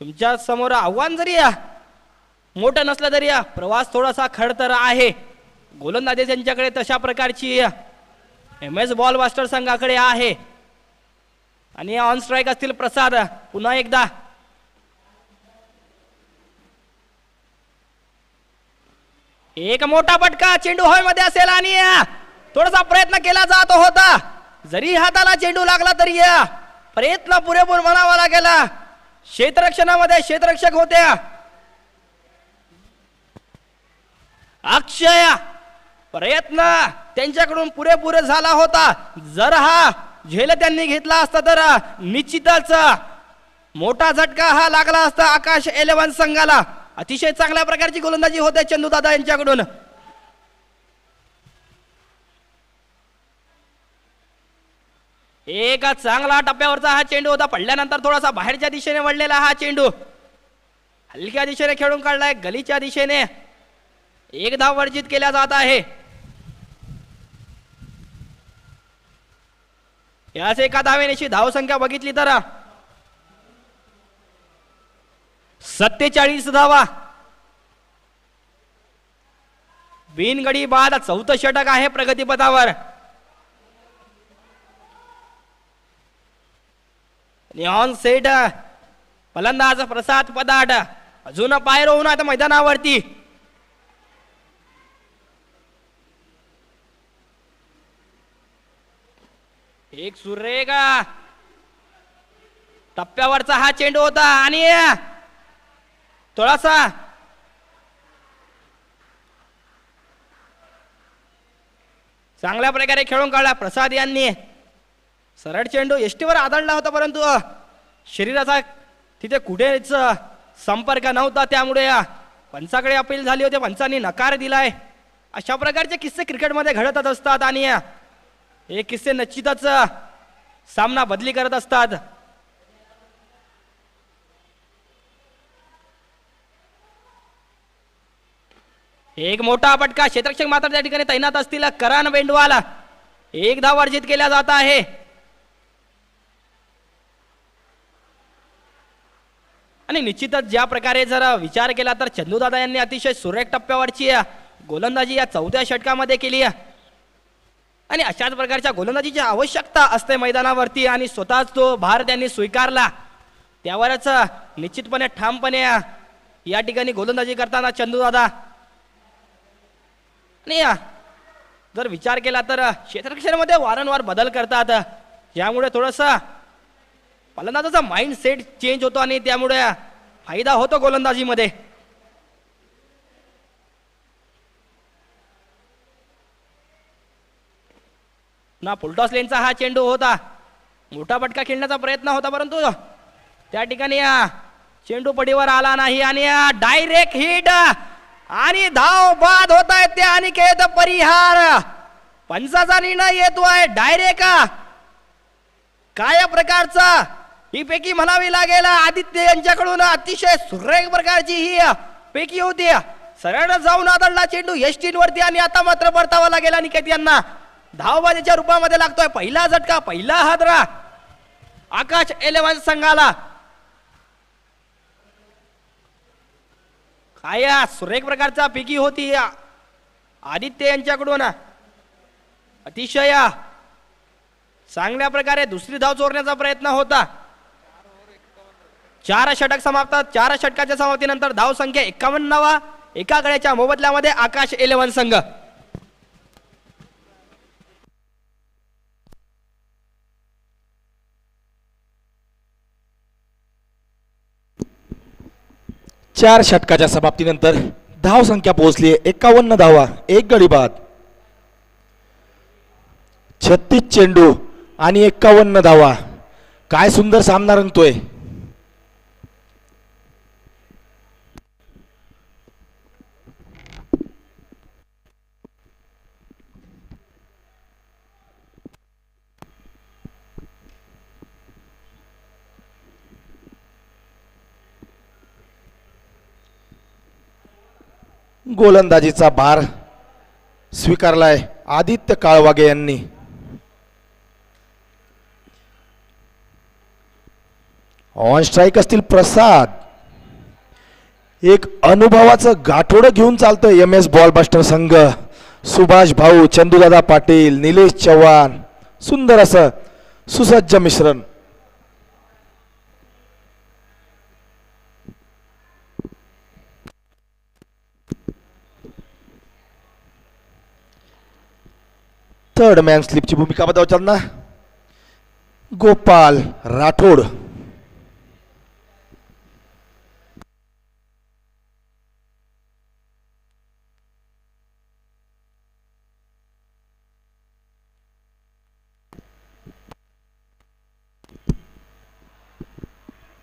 तुमच्या समोर आव्हान जरी मोठं नसलं तरी प्रवास थोडासा खडतर आहे. गोलंदाजी त्यांच्याकडे तशा प्रकारची MS बॉल बास्टर संघाकडे आहे. आणि ऑन स्ट्राईक असतील प्रसाद. पुन्हा एकदा एक मोठा फटका चेंडू हवेमध्ये असेल आणि थोडासा प्रयत्न केला जात होता. जरी हाताला चेंडू लागला तरी प्रयत्न पुरेपूर म्हणावा लागेल. क्षेत्ररक्षणामध्ये क्षेत्ररक्षक होते अक्षय. प्रयत्न त्यांच्याकडून पुरेपूर झाला होता. जर हा झेल त्यांनी घेतला असता तर निश्चितच मोठा झटका हा लागला असता आकाश 11 संघाला. अतिशय चांगल्या प्रकारची गोलंदाजी होते चंदूदादा यांच्याकडून. एक चांगला टप्प्यावरचा हा चेंडू होता. पडल्यानंतर थोडासा बाहेरच्या दिशेने वळलेला हा चेंडू हलक्या दिशेने खेळून काढलाय. गलीच्या दिशेने एक धाव वर्जित केल्या जात आहे. याच एका धावेनेची धावसंख्या बघितली तर 47 धावा. बिनगडी बाद चौथं षटक आहे प्रगतीपथावर. ऑन सेट फलंदाज प्रसाद पदाट अजून पाय रोवून आता मैदानावरती. एक सुरेख टप्प्यावरचा हा चेंडू होता आणि थोडासा चांगल्या प्रकारे खेळून काढला प्रसाद यांनी. सरळ चेंडू यष्टीवर आदळला होता, परंतु शरीराचा तिथे कुठेच संपर्क नव्हता. त्यामुळे पंचाकडे अपील झाली होती. पंचांनी नकार दिलाय. अशा प्रकारचे किस्से क्रिकेटमध्ये घडतच असतात आणि हे किस्से निश्चितच सामना बदली करत असतात. एक मोठा फटका. क्षेत्ररक्षक मात्र त्या ठिकाणी तैनात असतील करण बेंडवाल. एक धाव अर्जित केल्या जात आहे. आणि निश्चितच ज्या प्रकारे जर विचार केला तर चंदूदादा यांनी अतिशय सुरेख टप्प्यावरची गोलंदाजी या चौथ्या षटकामध्ये केली. आणि अशाच प्रकारच्या गोलंदाजीची आवश्यकता असते मैदानावरती आणि स्वतःच तो भार त्यांनी स्वीकारला. त्यावरच निश्चितपणे ठामपणे या ठिकाणी गोलंदाजी करताना चंदूदादा आणि जर विचार केला तर क्षेत्ररक्षणामध्ये वारंवार बदल करतात, यामुळे थोडंसं फलंदाजाचा माइंड सेट चेंज होतो आणि त्यामुळे फायदा होतो गोलंदाजीमध्ये. ना फुलटॉस लेनचा हा चेंडू होता, मोठा फटका खेळण्याचा प्रयत्न होता, परंतु त्या ठिकाणी चेंडू पडीवर आला नाही आणि डायरेक्ट हिट आणि धाव बाद होत आहेत ते अनिकेत परिहार. पंचाचा निर्णय येतोय डायरेक्ट. काय प्रकारचा ही पैकी म्हणावी लागेल, आदित्य यांच्याकडून अतिशय सुरेख प्रकारची ही पैकी होती. सरळ जाऊन आदळला चेंडू यष्टींवरती आणि आता मात्र परतावा लागेल अनिकेत यांना. धावबाजीच्या रूपामध्ये लागतोय पहिला झटका, पहिला हादरा आकाश 11 संघाला. काय सुरेख प्रकारचा पिकी होती आदित्य यांच्याकडून. अतिशय चांगल्या प्रकारे दुसरी धाव चोरण्याचा प्रयत्न होता. 4 षटक समाप्त. 4 षटकाच्या समाप्तीनंतर धाव संख्या 51. एका गड्याच्या मोबदल्यामध्ये आकाश 11 संघ. चार षटकाच्या समाप्तीनंतर धाव संख्या पोहोचली 51 धावा, एक गडी बाद. 36 चेंडू आणि 51 धावा. काय सुंदर सामना रंगतोय. गोलंदाजीचा भार स्वीकारलाय आदित्य काळवागे यांनी. ऑन स्ट्राईक असतील प्रसाद. एक अनुभवाचं गाठोडं घेऊन चालतोय MS बॉलबस्टर संघ. सुभाष भाऊ, चंदूदादा पाटील, निलेश चव्हाण, सुंदर असं सुसज्ज मिश्रण. थर्ड मॅन स्लिपची भूमिका बजावताना गोपाल राठोड.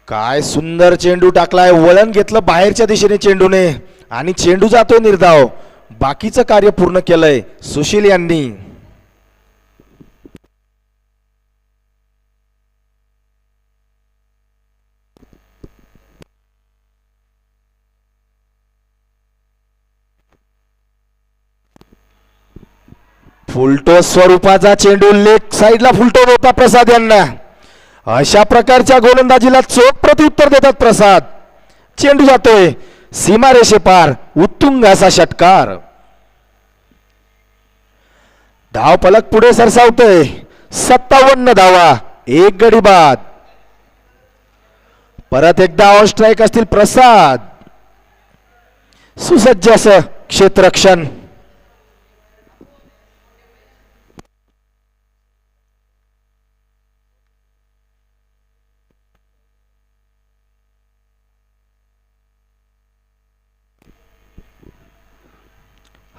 काय सुंदर चेंडू टाकलाय, वळण घेतलं बाहेरच्या दिशेने चेंडूने आणि चेंडू जातोय निर्धाव. बाकीचं कार्य पूर्ण केलंय सुशील यांनी. फुलटो स्वरूपाचा चेंडू लेग साइडला फुलटो होता प्रसाद यांना. अशा प्रकारच्या गोलंदाजीला चोख प्रत्युत्तर देतात प्रसाद. चेंडू जातोय सीमारेषे पार, उत्तुंग असा षटकार. धाव फलक पुढे सरसावतोय 57 धावा, एक गडी बाद. परत एकदा ऑन स्ट्राईक असतील प्रसाद. सुसज्ज असं क्षेत्ररक्षण.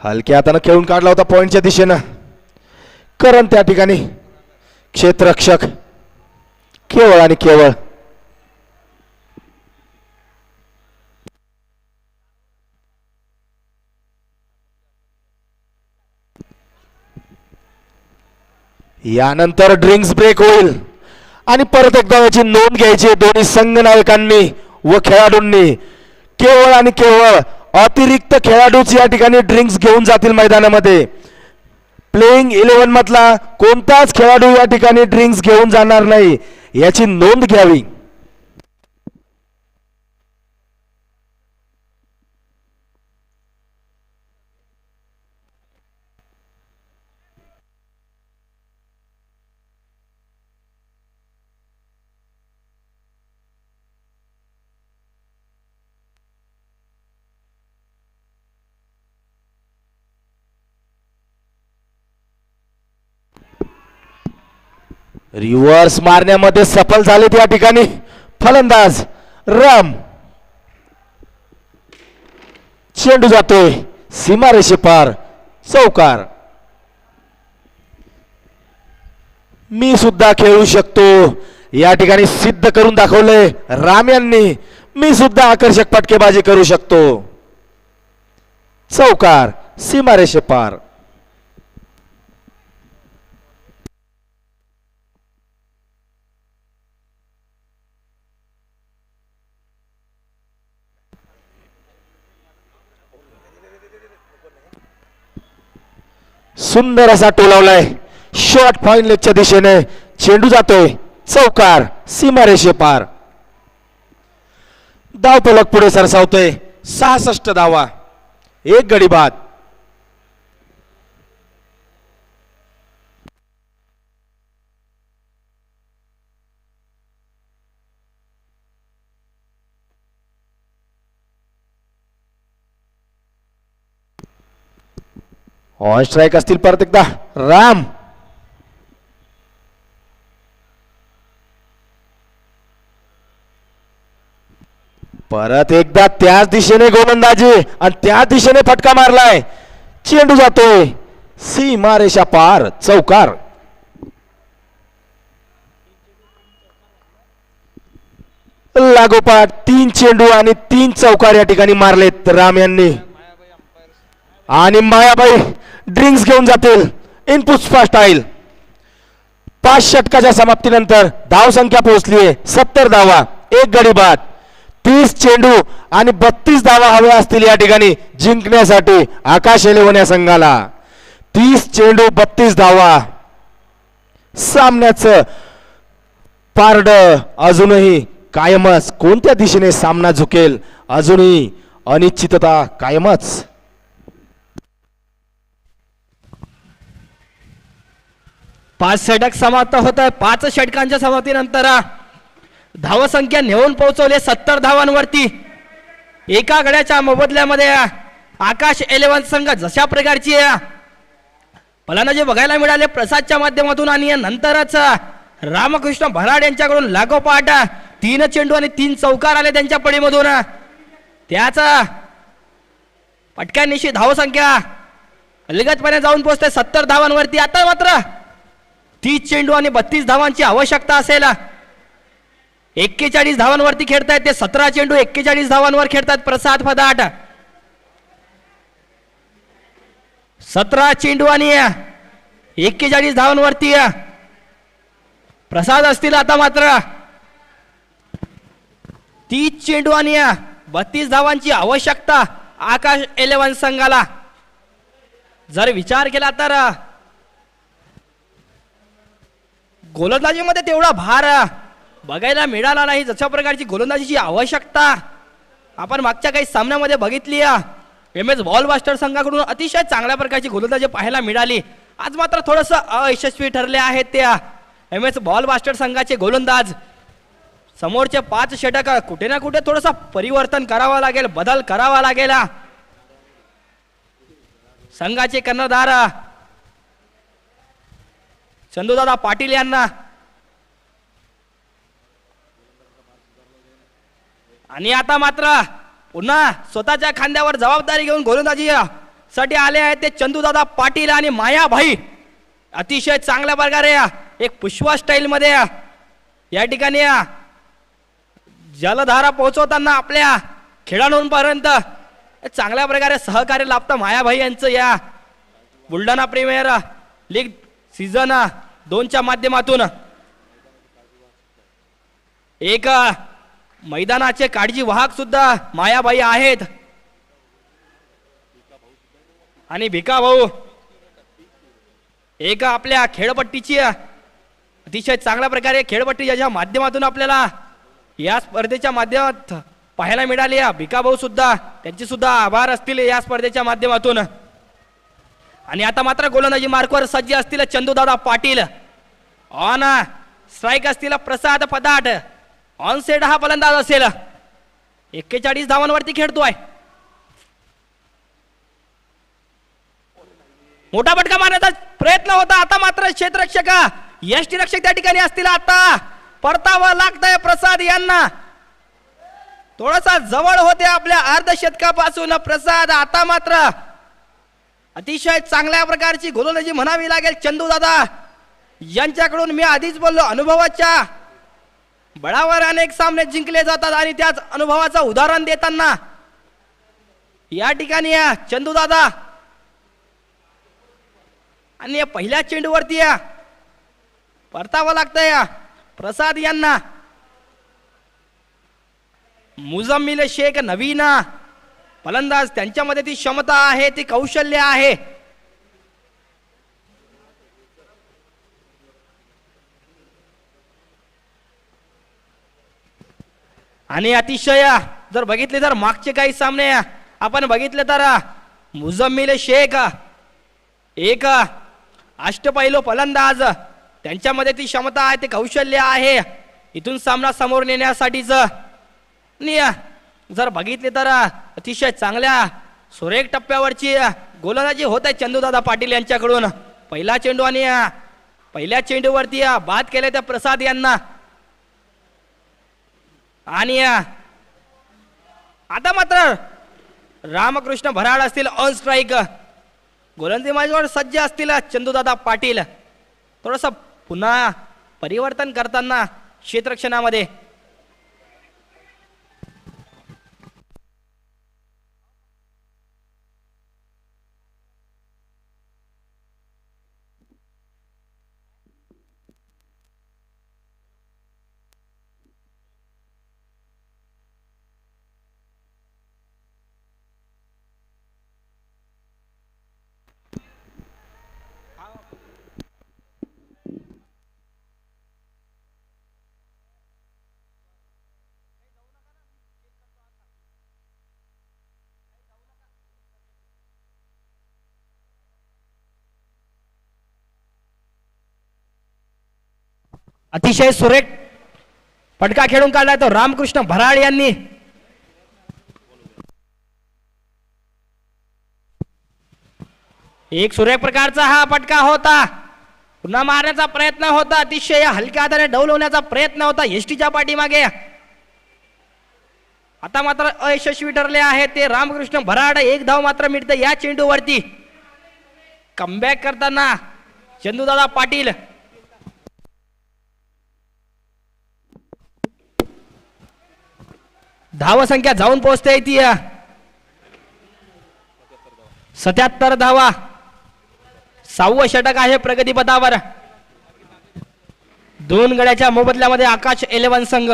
हलक्या हातानं खेळून काढला होता पॉइंटच्या दिशेनं. करण त्या ठिकाणी क्षेत्ररक्षक केवळ आणि केवळ. यानंतर ड्रिंक्स ब्रेक होईल आणि परत एकदा याची नोंद घ्यायची दोन्ही संघ नायकांनी व खेळाडूंनी. केवळ आणि केवळ अतिरिक्त खेळाडूच या ठिकाणी ड्रिंक्स घेऊन जातील मैदानामध्ये. प्लेइंग 11 मधला कोणताच खेळाडू या ठिकाणी ड्रिंक्स घेऊन जाणार नाही, याची नोंद घ्यावी. रिव्हर्स मारण्यामध्ये सफल झालेत या ठिकाणी फलंदाज राम. चेंडू जातोय सीमारेषे पार, चौकार. मी सुद्धा खेळू शकतो या ठिकाणी सिद्ध करून दाखवलंय राम यांनी. मी सुद्धा आकर्षक फटकेबाजी करू शकतो. चौकार, सीमारेषे पार. सुंदर असा टोलावलाय शॉर्ट पॉइंट लेगच्या दिशेने. चेंडू जातोय चौकार, सीमारेषे पार. धाव फलक पुढे सरसावतोय 66 धावा, 1 गडी बाद. ऑन स्ट्राईक असतील परत एकदा राम. परत एकदा त्याच दिशेने गोलंदाजी आणि त्या दिशेने फटका मारलाय. चेंडू जातोय सीमारेषा पार, चौकार. लागोपाठ 3 चेंडू आणि 3 चौकार या ठिकाणी मारलेत राम यांनी. आणि मायाबाई ड्रिंक्स घेऊन जातील इन पुष्पा स्टाईल. 5 षटकाच्या समाप्तीनंतर धाव संख्या पोहोचलीये 70 धावा, 1 गडी बाद. 30 चेंडू आणि 32 धावा हव्या असतील या ठिकाणी जिंकण्यासाठी आकाश एलेव्हन या संघाला. 30 चेंडू 32 धावा. सामन्याचं पारड अजूनही कायमच. कोणत्या दिशेने सामना झुकेल अजूनही अनिश्चितता कायमच. पाच षटक समाप्त होत आहे. 5 षटकांच्या समाप्तीनंतर धावसंख्या नेऊन पोहोचवले 70 धावांवरती. एका गड्याच्या मोबदल्यामध्ये आकाश एलेव्हन संघ जशा प्रकारची फलंदाजी बघायला मिळाले प्रसादच्या माध्यमातून आणि नंतरच रामकृष्ण भराड यांच्याकडून लागोपाठ 3 चेंडू आणि 3 चौकार आले त्यांच्या पडीमधून. त्याच पटक्यानिशी धावसंख्या अलगदपणे जाऊन पोहोचते 70 धावांवरती. आता मात्र 30 चेंडू आणि 32 धावांची आवश्यकता असेल. 41 धावांवरती खेळतायत ते. 17 चेंडू 41 धावांवर खेळतात प्रसाद फदाट. 17 चेंडू आणि 41 धावांवरती प्रसाद असतील. आता मात्र 30 चेंडू आणि 32 धावांची आवश्यकता आकाश एलेव्हन संघाला. जर विचार केला तर गोलंदाजीमध्ये तेवढा भार बघायला मिळाला नाही. जशा प्रकारची गोलंदाजीची आवश्यकता आपण मागच्या काही सामन्यामध्ये बघितली. MS बॉल बास्टर संघाकडून अतिशय चांगल्या प्रकारची गोलंदाजी पाहायला मिळाली. आज मात्र थोडंसं अयशस्वी ठरले आहेत त्या MS बॉल बास्टर संघाचे गोलंदाज. समोरचे 5 षटक कुठे ना कुठे थोडंसं परिवर्तन करावं लागेल, बदल करावा लागेल. संघाचे कर्णधार चंदूदादा पाटील यांना आणि आता मात्र पुन्हा स्वतःच्या खांद्यावर जबाबदारी घेऊन गोलंदाजी साठी आले आहेत ते चंदूदादा पाटील आणि मायाभाई. अतिशय चांगल्या प्रकारे एक पुष्पा स्टाईल मध्ये या ठिकाणी जलधारा पोहोचवताना आपल्या खेळाडूंपर्यंत चांगल्या प्रकारे सहकार्य लाभतं मायाभाई यांचं या बुलढाणा प्रीमियर लीग सीझन 2च्या माध्यमातून. एक मैदानाचे काळजी वाहक सुद्धा मायाबाई आहेत आणि भिका भाऊ एक आपल्या खेळपट्टीची अतिशय चांगल्या प्रकारे खेळपट्टी ज्याच्या माध्यमातून आपल्याला या स्पर्धेच्या माध्यमात पाहायला मिळाली. भिका भाऊ सुद्धा त्यांचे सुद्धा आभार असतील या स्पर्धेच्या माध्यमातून. आणि आता मात्र गोलंदाजी मार्कवर सज्ज असतील चंदूदादा पाटील. ऑन स्ट्राईक असतील प्रसाद फदाट. ऑन सेट हा फलंदाज असेल. 41 धावांवरती खेळतोय. मोठा फटका मारण्याचा प्रयत्न होता. आता मात्र क्षेत्ररक्षक यष्टीरक्षक त्या ठिकाणी असतील. आता परतावं लागतंय प्रसाद यांना. थोडासा जवळ होते आपल्या अर्धशतकापासून प्रसाद. आता मात्र अतिशय चांगल्या प्रकारची गोलंदाजी म्हणावी लागेल चंदू दादा यांच्याकडून. मी आधीच बोललो, अनुभवाच्या बळावर अनेक सामने जिंकले जातात आणि त्याच अनुभवाचं उदाहरण देताना या ठिकाणी चंदू दादा आणि पहिल्या चेंडूवरती परतावं लागतंय प्रसाद यांना. मुजम्मिल शेख नवीन फलंदाज, त्यांच्यामध्ये ती क्षमता आहे, ती कौशल्य आहे. आणि अतिशय जर बघितले तर मागचे काही सामने आपण बघितले तर मुजम्मिल शेख एक अष्टपैलू फलंदाज, त्यांच्यामध्ये ती क्षमता आहे, ते कौशल्य आहे इथून सामना समोर नेण्यासाठीच. जर बघितले तर अतिशय चांगल्या सुरेख टप्प्यावरची गोलंदाजी होत आहे चंदूदादा पाटील यांच्याकडून. पहिला चेंडू आणि पहिल्या चेंडूवरती बाद केले त्या प्रसाद यांना. आणि आता मात्र रामकृष्ण भराड असतील ऑन स्ट्राईक. गोलंदाजी माझ्यावर सज्ज असतील चंदूदादा पाटील. थोडस पुन्हा परिवर्तन करताना क्षेत्ररक्षणामध्ये. अतिशय सुरेख फटका खेळून काढलाय तो रामकृष्ण भराड यांनी. एक सुरेख प्रकारचा हा फटका होता. पुन्हा मारण्याचा प्रयत्न होता, अतिशय हलक्या हाताने डौलवण्याचा प्रयत्न होता यष्टीच्या पाठीमागे. आता मात्र अयशस्वी ठरले आहे ते रामकृष्ण भराड. एक धाव मात्र मिळते या चेंडूवरती. कमबॅक करताना चंदूदादा पाटील. धाव संख्या जाऊन पोहोचते ती 77 धावा. 6वं षटक आहे प्रगतीपथावर. 2 गड्याच्या मोबदल्यामध्ये आकाश 11 संघ.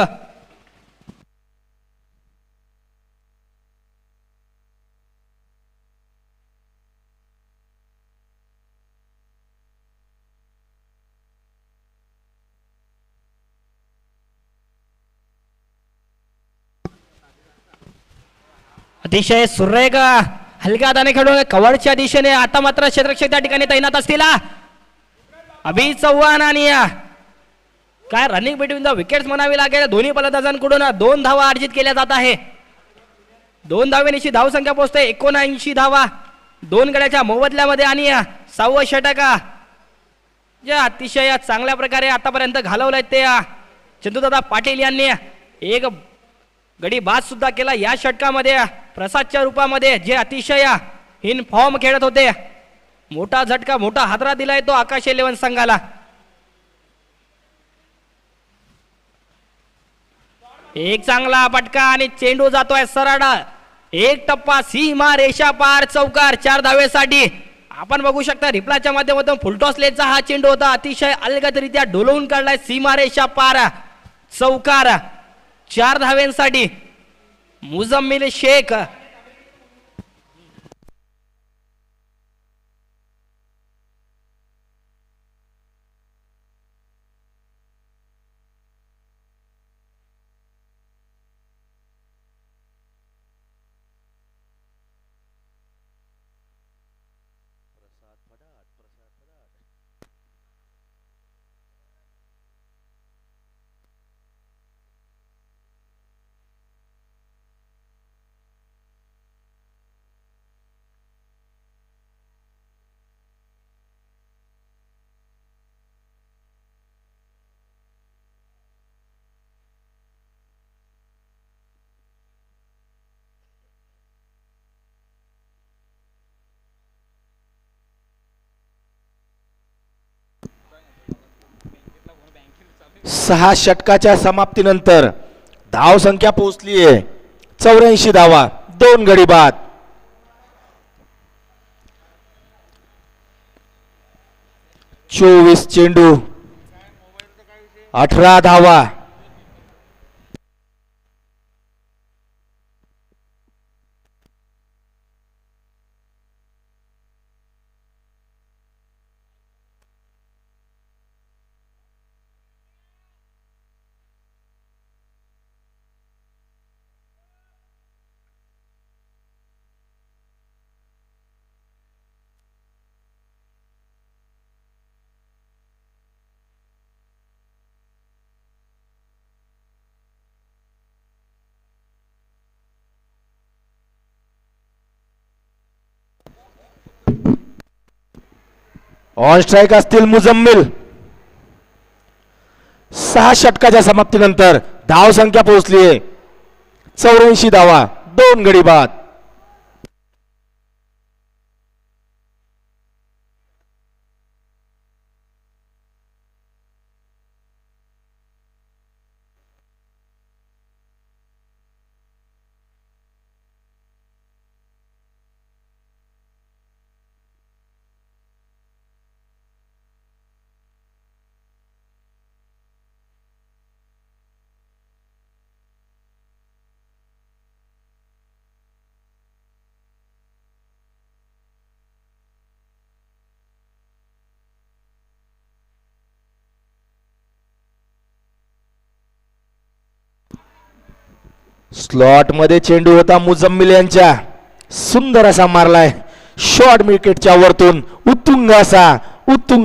अतिशय सुरेख हलक्या हाताने खेळून कव्हरच्या दिशेने. आता मात्र क्षेत्ररक्षक त्या ठिकाणी तैनात असतील अभि चव्हाण. आणि काय रनिंग बिटवीन द विकेट्स म्हणावी लागेल. दोन्ही फलंदाजांकडून 2 धावा अर्जित केल्या जात आहे. 2 धावेनिशी धावसंख्या पोहोचते 79 धावा 2 गड्याच्या मोबदल्यामध्ये. आणि 6वं षटक जे अतिशय चांगल्या प्रकारे आतापर्यंत घालवलंय ते चंदूदादा पाटील यांनी. एक गडी बाद सुद्धा केला या षटकामध्ये प्रसादच्या रूपामध्ये, जे अतिशय इन फॉर्म खेळत होते. मोठा झटका, मोठा हादरा दिलाय तो आकाश 11 संघाला. एक चांगला फटका आणि चेंडू जातोय सरळ. एक टप्पा सीमा रेषा पार चौकार 4 धावेसाठी. आपण बघू शकता रिप्लाच्या माध्यमातून फुलटॉस लेनचा हा चेंडू होता. अतिशय अलगदरित्या डोलवून काढलाय सीमा रेषा पार चौकार 4 धावेंसाठी. मुजम्मिल शेख 6 षटकाच्या समाप्तीनंतर धाव संख्या पोहोचली आहे 84 धावा, 2 गडी बाद. चोवीस चेंडू, 18 धावा. ऑन स्ट्राईक असतील मुजम्मिल. 6 षटकाच्या समाप्तीनंतर धाव संख्या पोहोचली आहे 84 धावा, 2 गडी बाद. स्लॉट मध्ये चेंडू होता मुजम्मिल यांच्या, सुंदर असा मारलाय शॉर्ट विकेटच्या वरतून, उत्तुंग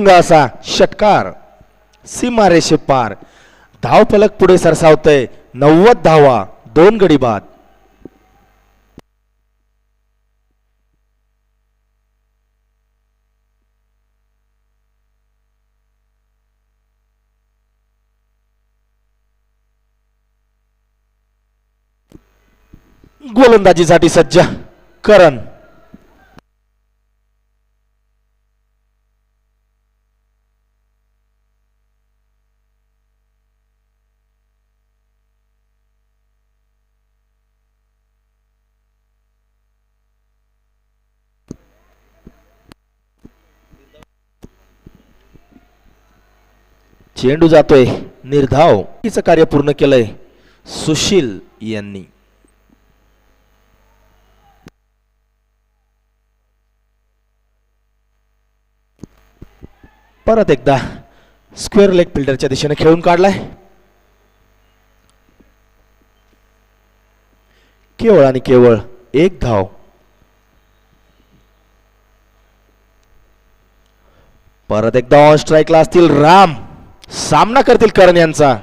असा षटकार सीमारेषे पार. धाव फलक पुढे सरसावतय 90 धावा, 2 गडी बाद. गोलंदाजीसाठी सज्ज करण. चेंडू जातोय निर्धाव. हिचं कार्य पूर्ण केलंय सुशील यांनी. परत एकदा स्क्वेअर लेग फिल्डरच्या दिशेने खेळून काढलाय. केवळ आणि केवळ 1 धाव. परत एकदा ऑन स्ट्राईकला असतील राम, सामना करतील करण यांचा.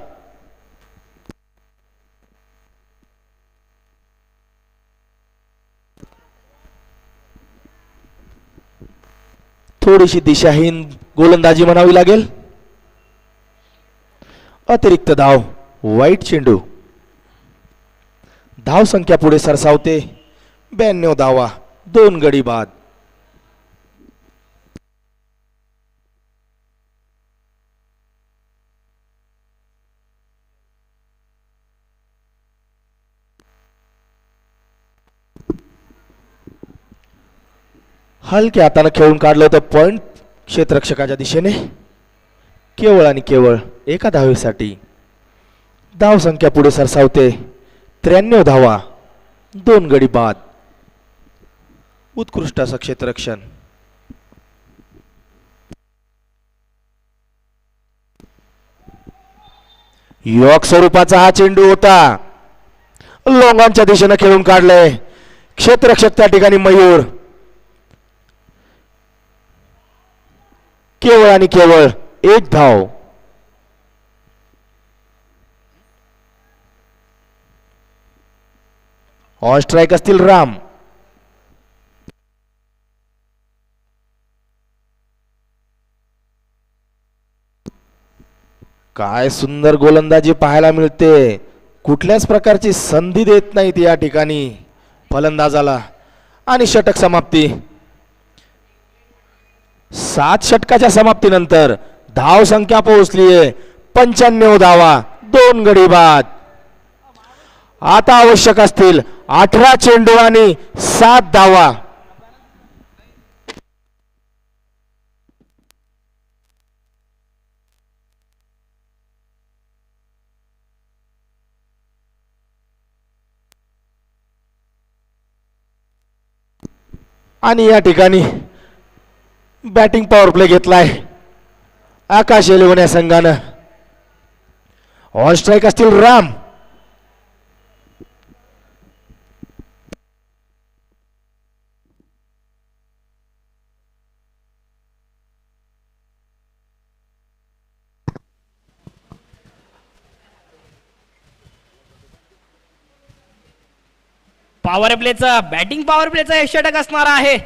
थोडीशी दिशाहीन गोलंदाजी म्हणावी लागेल. अतिरिक्त धाव, वाईट चेंडू. धाव संख्या पुढे सरसावते 92 धावा, 2 गडी बाद. हलक्या हाताने खेळून काढलं होतं पॉइंट क्षेत्ररक्षकाच्या दिशेने. केवळ आणि केवळ 1 धावेसाठी. धाव संख्या पुढे सरसावते 93 धावा, 2 गडी बाद. उत्कृष्ट असं क्षेत्ररक्षण. यॉर्क स्वरूपाचा हा चेंडू होता. लॉंगॉनच्या दिशेने खेळून काढलंय क्षेत्ररक्षक त्या ठिकाणी मयूर. केवळ आणि केवळ 1 धाव. ऑन स्ट्राईक असतील राम. काय सुंदर गोलंदाजी पाहायला मिळते. कुठल्याच प्रकारची संधी देत नाहीत या ठिकाणी फलंदाजाला. आणि षटक समाप्ती. 7 षटकाच्या समाप्तीनंतर धाव संख्या पोहोचली आहे 95 धावा, 2 गडी बाद. आता आवश्यक असतील 18 चेंडू आणि 7 धावा. आणि या ठिकाणी बॅटिंग पॉवर प्ले घेतलाय आकाश एलेवन या संघानं. ऑन स्ट्राईक असतील राम. पॉवर प्लेचा बॅटिंग पॉवर प्लेचा 1 षटक असणार आहे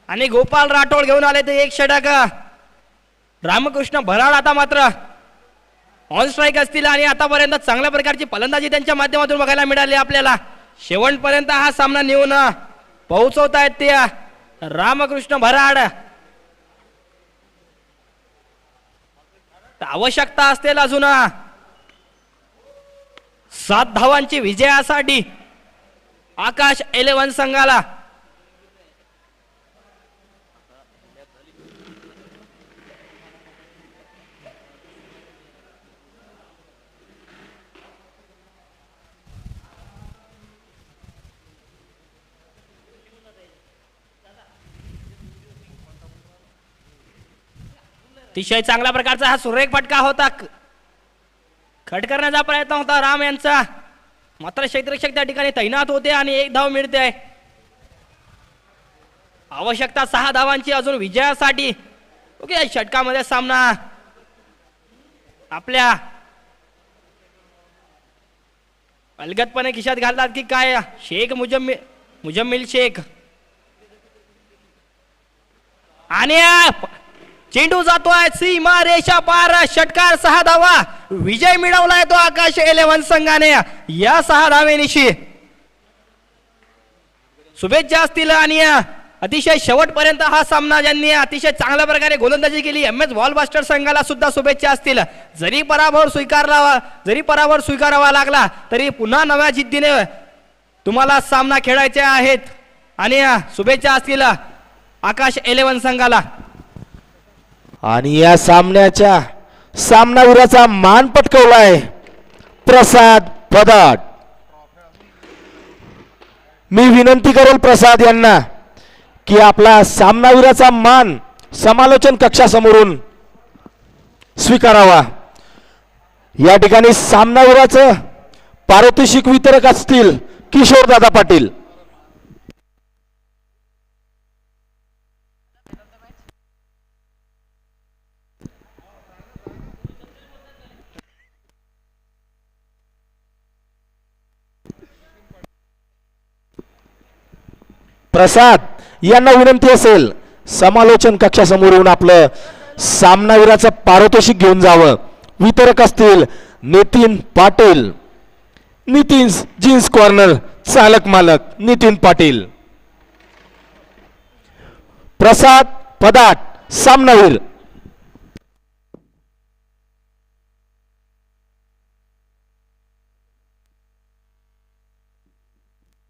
आणि गोपाल राठोड घेऊन आले ते 1 षटक. रामकृष्ण भराड आता मात्र ऑन स्ट्राईक असतील आणि आतापर्यंत चांगल्या प्रकारची फलंदाजी त्यांच्या माध्यमातून बघायला मिळाली आपल्याला. शेवटपर्यंत हा सामना नेऊन पोहोचवत आहेत ते रामकृष्ण भराड. आवश्यकता असतील अजून 7 धावांची विजयासाठी आकाश एलेवन संघाला. अतिशय चांगल्या प्रकारचा हा सुरेख फटका होता. खट करण्याचा प्रयत्न होता राम यांचा, मात्र क्षेत्ररक्षक त्या ठिकाणी तैनात होते आणि 1 धाव मिळते. आवश्यकता 6 धावांची अजून विजयासाठी. ओके, षटकामध्ये सामना आपल्या अलगदपणे खिशात घालतात की काय शेख मुजम्मिल शेख. आणि चेंडू जातोय सीमा रेषा पार. षटकार 6 धावा. विजय मिळवलाय तो आकाश एलेवन संघाने या 6 धावेनिशी. शुभेच्छा असतील आणि अतिशय शेवटपर्यंत हा सामना ज्यांनी अतिशय चांगल्या प्रकारे गोलंदाजी केली MS बॉलबास्टर संघाला सुद्धा शुभेच्छा असतील. जरी पराभव स्वीकारावा लागला तरी पुन्हा नव्या जिद्दीने तुम्हाला सामना खेळायचे आहेत आणि शुभेच्छा असतील आकाश एलेवन संघाला. आणि या सामन्याच्या सामनावीराचा मान पटकवलाय प्रसाद पदाट. मी विनंती करेल प्रसाद यांना की आपला सामनावीराचा मान समालोचन कक्षासमोरून स्वीकारावा. या ठिकाणी सामनावीराचं पारितोषिक वितरक असतील किशोरदादा पाटील. प्रसाद यांना विनंती असेल समालोचन कक्षासमोरून आपलं सामनावीराचं पारितोषिक घेऊन जावं. वितरक असतील नितीन पाटील. नितीन जीन्स कॉर्नर चालक मालक नितीन पाटील. प्रसाद पदाट सामनावीर.